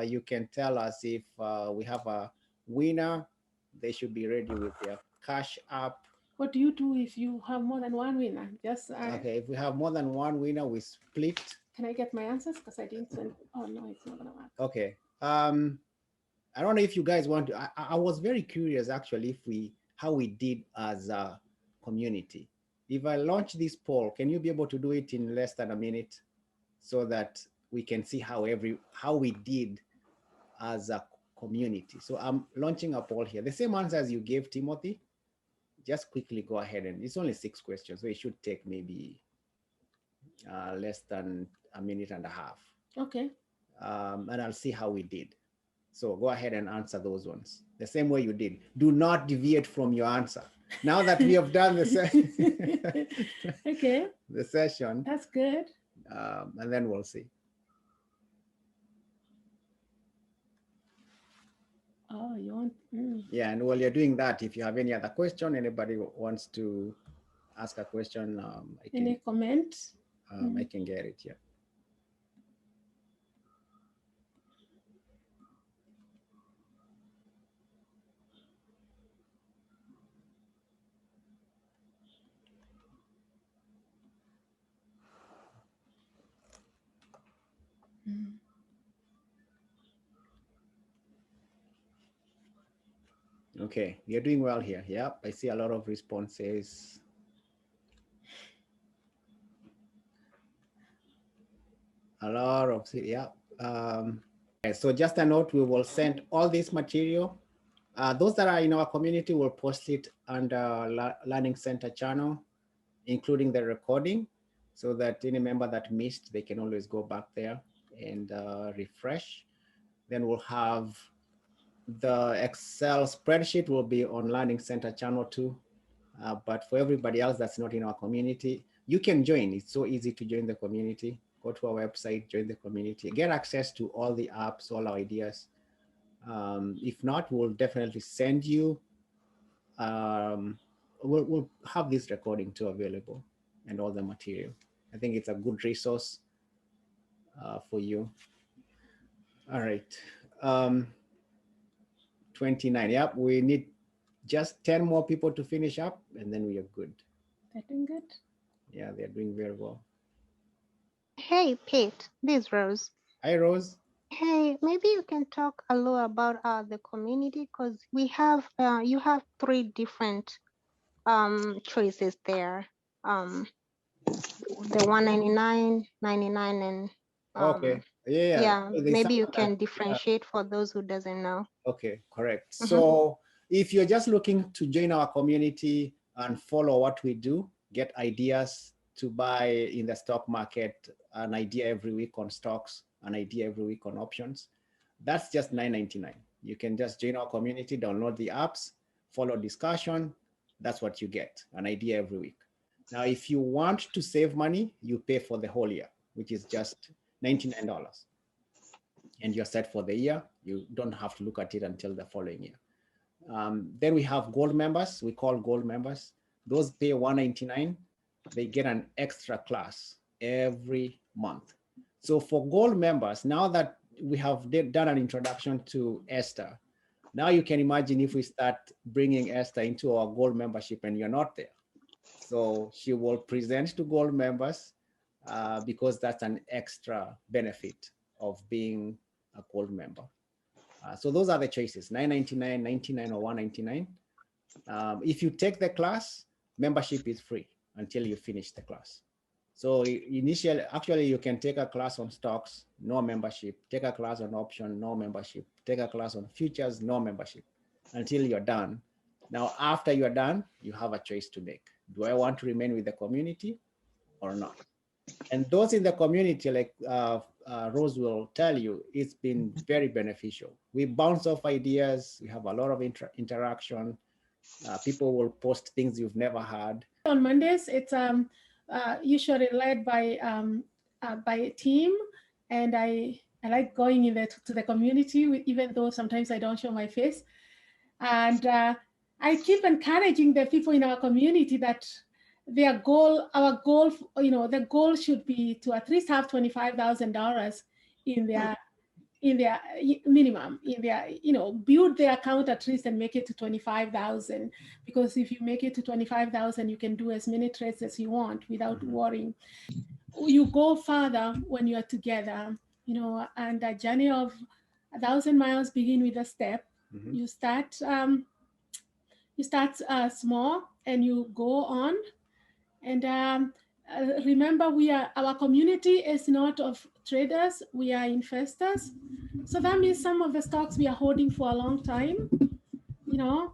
you can tell us if we have a winner. They should be ready with their cash app. What do you do if you have more than one winner? Just Okay, if we have more than one winner, we split. Can I get my answers? Because I didn't send. Oh no, it's not gonna work. Okay. I don't know if you guys want to. I was very curious actually if how we did as a community. If I launch this poll, can you be able to do it in less than a minute so that we can see how we did as a community? So I'm launching a poll here. The same answer as you gave, Timothy. Just quickly go ahead, and it's only 6 questions, so it should take maybe less than a minute and a half. Okay. And I'll see how we did. So go ahead and answer those ones the same way you did. Do not deviate from your answer. Now that we have done the okay, the session, that's good. And then we'll see. Oh, you want? Yeah, and while you're doing that, if you have any other question, anybody wants to ask a question, any comment? I can get it. Yeah. Okay, you're doing well here. Yep, I see a lot of responses. A lot of, yeah. Okay, so just a note, we will send all this material. Those that are in our community will post it under Learning Center channel, including the recording, so that any member that missed, they can always go back there and refresh. Then we'll have the Excel spreadsheet will be on Learning Center channel too. But for everybody else that's not in our community, you can join. It's so easy to join the community. Go to our website, join the community, get access to all the apps, all our ideas. If not, we'll definitely send you. We'll have this recording too available and all the material. I think it's a good resource for you. All right. 29. Yep, we need just 10 more people to finish up and then we are good. They're doing good. Yeah, they're doing very well. Hey, Pete, this is Rose. Hi, Rose. Hey, maybe you can talk a little about the community, because we have you have 3 different choices there. The 199, 99, and okay. Yeah. So maybe you can differentiate for those who doesn't know. Okay, correct. So if you're just looking to join our community and follow what we do, get ideas to buy in the stock market, an idea every week on stocks, an idea every week on options, that's just $9.99. You can just join our community, download the apps, follow discussion. That's what you get, an idea every week. Now, if you want to save money, you pay for the whole year, which is just $99. and you're set for the year. You don't have to look at it until the following year. Then we have gold members. We call gold members. Those pay $199. They get an extra class every month. So for gold members, now that we have done an introduction to Esther, now you can imagine if we start bringing Esther into our gold membership and you're not there. So she will present to gold members because that's an extra benefit of being a gold member. So those are the choices, $9.99, $99, or $199. If you take the class, membership is free until you finish the class. So initially, actually, you can take a class on stocks, no membership, take a class on option, no membership, take a class on futures, no membership, until you're done. Now, after you're done, you have a choice to make. Do I want to remain with the community or not? And those in the community, like Rose will tell you, it's been very beneficial. We bounce off ideas. We have a lot of interaction. People will post things you've never heard. On Mondays, it's usually led by a team, and I like going in to the community, even though sometimes I don't show my face. And I keep encouraging the people in our community that our goal, the goal should be to at least have $25,000 in their minimum, in their, build their account at least and make it to 25,000. Because if you make it to 25,000, you can do as many trades as you want without worrying. You go further when you are together, and a journey of 1,000 miles begin with a step. You start small and you go on. And remember, our community is not of traders, we are investors. So that means some of the stocks we are holding for a long time,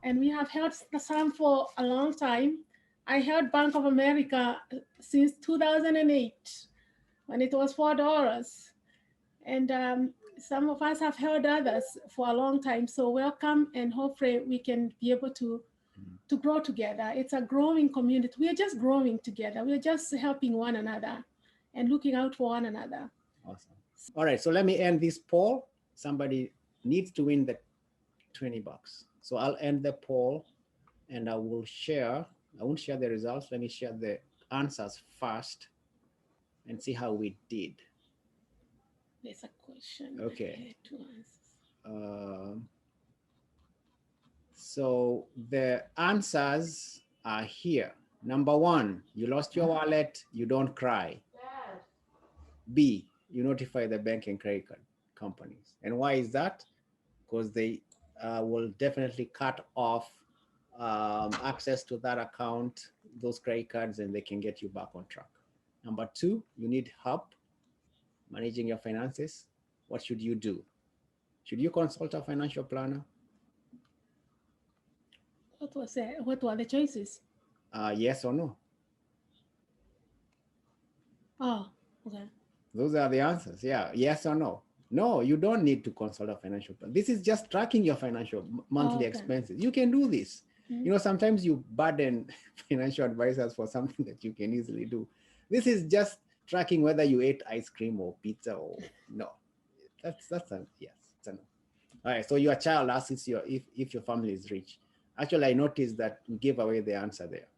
and we have held some for a long time. I held Bank of America since 2008 when it was $4. And some of us have held others for a long time. So welcome, and hopefully we can be able to grow together. It's a growing community. We are just growing together. We are just helping one another and looking out for one another. Awesome. All right, so let me end this poll. Somebody needs to win the $20. So I'll end the poll and I won't share the results. Let me share the answers first and see how we did. There's a question. Okay. So the answers are here. Number 1, you lost your wallet, you don't cry. Yes. B, you notify the bank and credit card companies. And why is that? Because they will definitely cut off access to that account, those credit cards, and they can get you back on track. Number 2, you need help managing your finances. What should you do? Should you consult a financial planner? What were the choices? Yes or no? Oh, okay. Those are the answers. Yeah, yes or no. No, you don't need to consult a financial planner. This is just tracking your financial monthly expenses. You can do this. Sometimes you burden financial advisors for something that you can easily do. This is just tracking whether you ate ice cream or pizza or no. That's a yes. It's a no. All right. So your child asks you if your family is rich. Actually, I noticed that we gave away the answer there.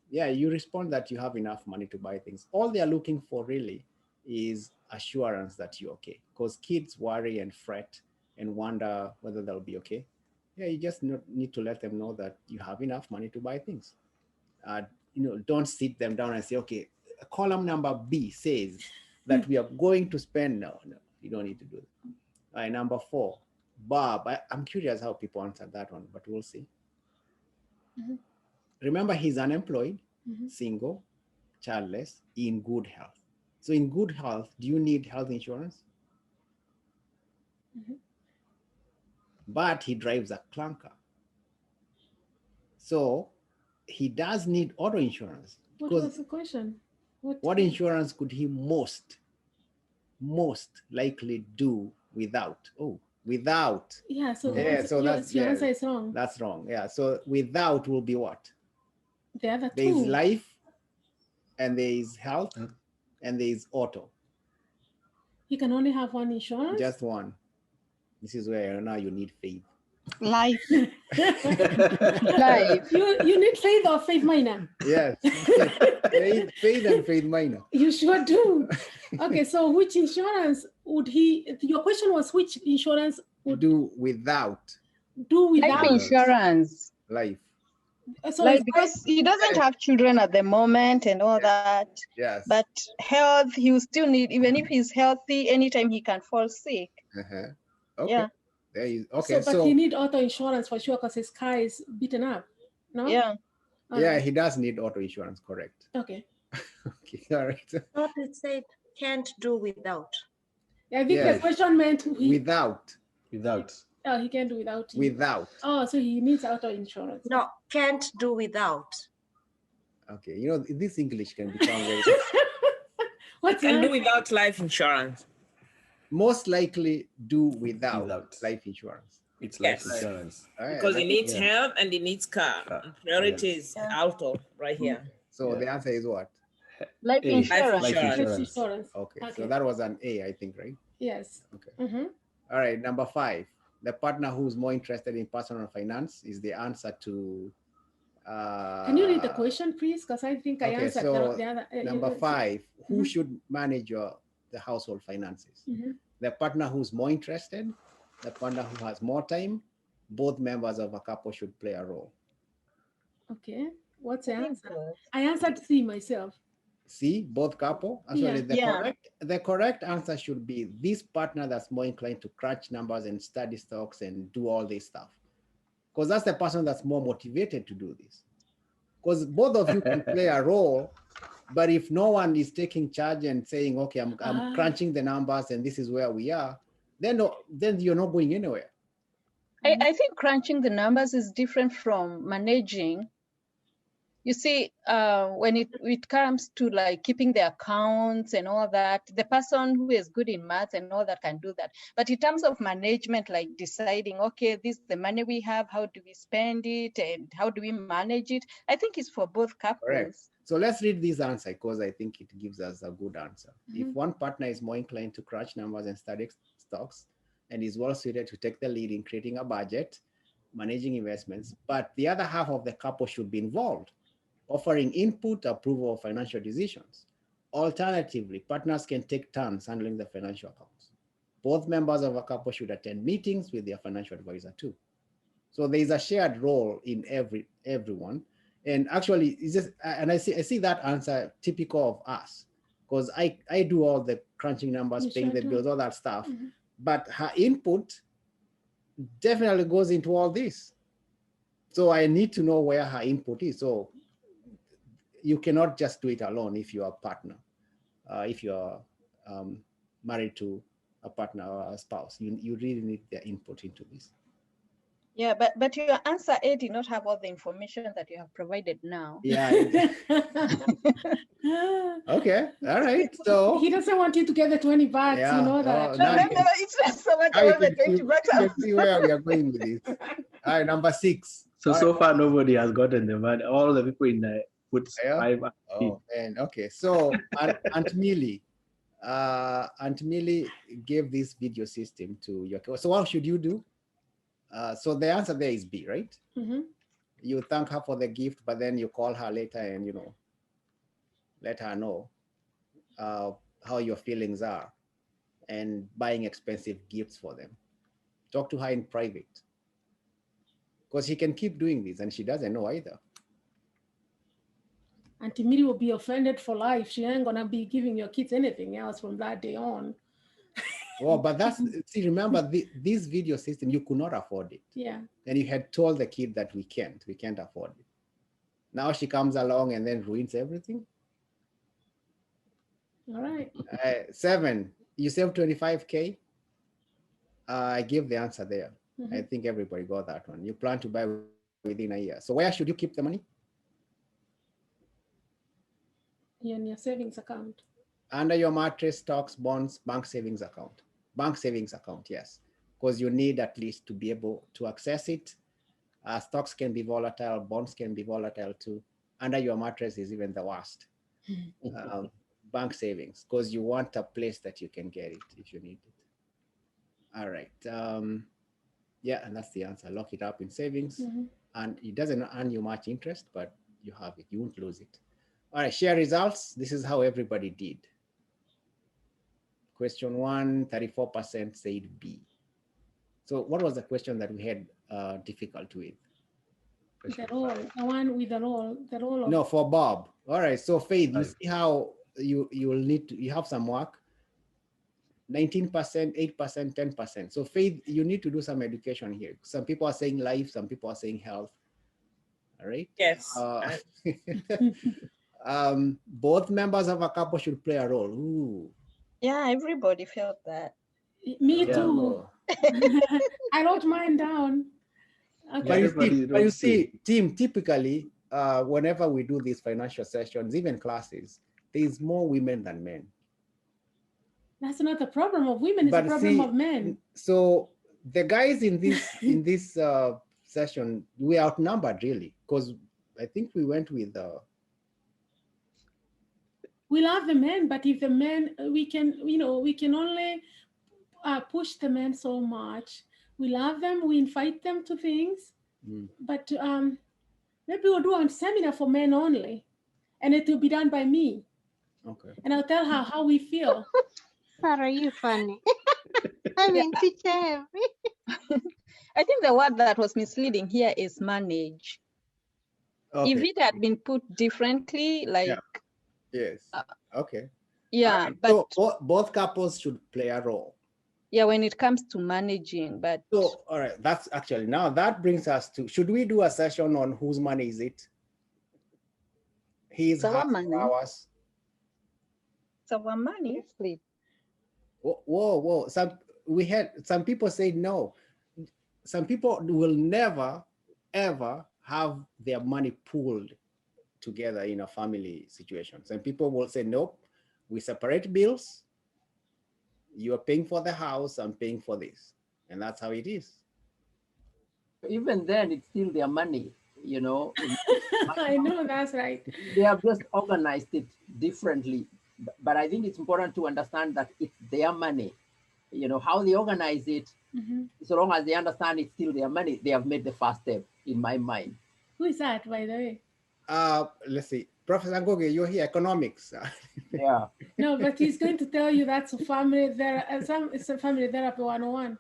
Yeah, you respond that you have enough money to buy things. All they are looking for really is assurance that you're okay, because kids worry and fret and wonder whether they'll be okay. Yeah, you just need to let them know that you have enough money to buy things. Don't sit them down and say, okay, column number B says that we are going to spend. No, you don't need to do it. All right, number 4, Bob. I'm curious how people answer that one, but we'll see. Remember, he's unemployed, single, childless, in good health. So in good health, do you need health insurance? But he drives a clunker. So he does need auto insurance. What was the question? What insurance could he most likely do without? Without. Yeah, so your answer is wrong. That's wrong. Yeah, so without will be what? The other 2. There is life, and there is health, and there is auto. He can only have one insurance? Just one. This is where now you need faith. Life. Life. You need faith or faith minor? Yes. faith and faith minor. You sure do. Okay, so which insurance would he, your question was which insurance would Do without without? Life insurance. life. So Like, it's because he doesn't have children at the moment and all that. Yes. But health, he will still need, even if he's healthy, anytime he can fall sick. Okay. Yeah. There is okay. but he need auto insurance for sure because his car is beaten up. No? Yeah. Yeah, he does need auto insurance, correct. Okay. Okay, all right. Not it said can't do without. I think the question meant without. Oh, he can do without. Without. Oh, so he needs auto insurance. No, can't do without. Okay, you know, this English can become very... What can do without life insurance? Most likely do without life insurance. It's life insurance. Because he needs health and he needs car. Priority is auto right here. So the answer is what? Life insurance. Life insurance. Okay, so that was an A, I think, right? Yes. Okay. All right, number 5. The partner who's more interested in personal finance is the answer to... Can you read the question, please? Because I think I answered so the other. Number 5, who should manage the household finances? The partner who's more interested, the partner who has more time, both members of a couple should play a role. Okay, what's the answer? I answered C myself. C, both couple? Actually, the correct answer should be this partner that's more inclined to crunch numbers and study stocks and do all this stuff. Because that's the person that's more motivated to do this. Because both of you can play a role, but if no one is taking charge and saying, okay, I'm crunching the numbers and this is where we are, then you're not going anywhere. I think crunching the numbers is different from managing. You see, when it comes to like keeping the accounts and all that, the person who is good in math and all that can do that. But in terms of management, like deciding, okay, this is the money we have, how do we spend it and how do we manage it? I think it's for both couples. Correct. So let's read this answer because I think it gives us a good answer. If one partner is more inclined to crunch numbers and study stocks and is well suited to take the lead in creating a budget, managing investments, but the other half of the couple should be involved, offering input, approval of financial decisions. Alternatively, partners can take turns handling the financial accounts. Both members of a couple should attend meetings with their financial advisor too. So there is a shared role in everyone. And actually, it's just, and I see that answer typical of us, because I do all the crunching numbers, paying the bills, all that stuff. But her input definitely goes into all this. So I need to know where her input is. So you cannot just do it alone if you are a partner. If you are married to a partner or a spouse, you really need their input into this. Yeah, but your answer A did not have all the information that you have provided now. Yeah. Okay, all right. So he doesn't want you to get the 20 bucks, you know that. No, it's not so much about the 20 bucks. You can see where we are going with this. All right, number 6. So far, nobody has gotten the money. All the people in the put 5. Oh, and okay. So Aunt Millie gave this video system to your. So what should you do? So the answer there is B, right? You thank her for the gift, but then you call her later and, let her know how your feelings are and buying expensive gifts for them. Talk to her in private. Because she can keep doing this and she doesn't know either. Auntie Miri will be offended for life. She ain't gonna be giving your kids anything else from that day on. Well, but see, remember this video system, you could not afford it. Yeah. And you had told the kid that we can't afford it. Now she comes along and then ruins everything. All right. 7, you save 25K. I give the answer there. I think everybody got that one. You plan to buy within a year. So where should you keep the money? In your savings account. Under your mattress, stocks, bonds, bank savings account. Bank savings account, yes. Because you need at least to be able to access it. Stocks can be volatile, bonds can be volatile too. Under your mattress is even the worst. bank savings, because you want a place that you can get it if you need it. All right. Yeah, and that's the answer. Lock it up in savings, and it doesn't earn you much interest, but you have it. You won't lose it. All right, share results. This is how everybody did. Question 1, 34% said B. So what was the question that we had difficulty with? The role, the one with the role of... No, for Bob. All right, so Faith, you see how you will need to, you have some work. 19%, 8%, 10%. So Faith, you need to do some education here. Some people are saying life, some people are saying health. All right. Yes. Both members of a couple should play a role. Ooh. Yeah, everybody felt that. Me too. I wrote mine down. Okay. But you see, team, typically, whenever we do these financial sessions, even classes, there's more women than men. That's not the problem of women, it's a problem of men. So the guys in this session, we outnumbered really, because I think we went with we love the men, but if the men, we can only push the men so much. We love them, we invite them to things, but maybe we'll do a seminar for men only, and it will be done by me. Okay. And I'll tell her how we feel. Sarah, you funny. I mean, teacher heavy. I think the word that was misleading here is manage. Okay. If it had been put differently, like... Yes. Okay. Yeah, right. but... So both couples should play a role. Yeah, when it comes to managing, but... So, all right, that's actually, now that brings us to, should we do a session on whose money is it? His, our money. Ours? It's our money. Whoa. Some people say no. Some people will never, ever have their money pooled together in a family situation. Some people will say, nope, we separate bills. You are paying for the house, I'm paying for this. And that's how it is. Even then, it's still their money, you know. I know, that's right. They have just organized it differently. But I think it's important to understand that it's their money. You know, how they organize it, so long as they understand it's still their money, they have made the first step, in my mind. Who is that, by the way? Let's see. Professor Ngoge, you're here, economics. Yeah. No, but he's going to tell you that's a family it's a family therapy 101.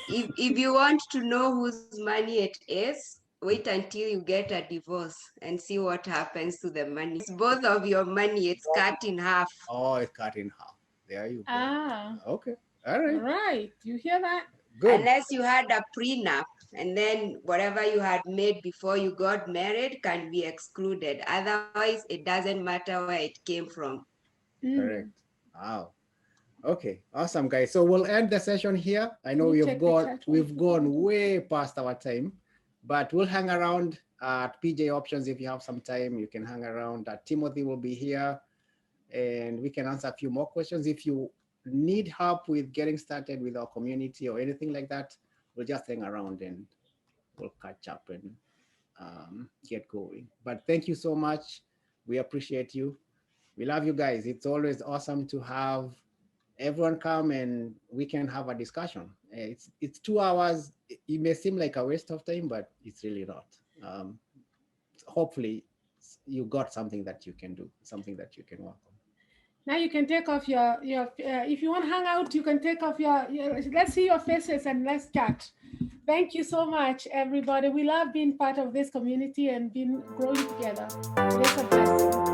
If you want to know whose money it is, wait until you get a divorce and see what happens to the money. It's both of your money, it's cut in half. Oh, it's cut in half. There you go. Ah. Okay. All right. All right. You hear that? Good. Unless you had a prenup, and then whatever you had made before you got married can be excluded. Otherwise, it doesn't matter where it came from. Correct. Wow. Okay. Awesome, guys. So we'll end the session here. I know we've gone way past our time, but we'll hang around at PJ Options. If you have some time, you can hang around. Timothy will be here, and we can answer a few more questions. If you need help with getting started with our community or anything like that, we'll just hang around and we'll catch up and get going. But thank you so much. We appreciate you. We love you guys. It's always awesome to have everyone come and we can have a discussion. It's 2 hours. It may seem like a waste of time, but it's really not. Hopefully you got something that you can do, something that you can work on. Now you can take off your if you want to hang out, you can take off your let's see your faces and let's chat. Thank you so much, everybody. We love being part of this community and being growing together. It's a blessing.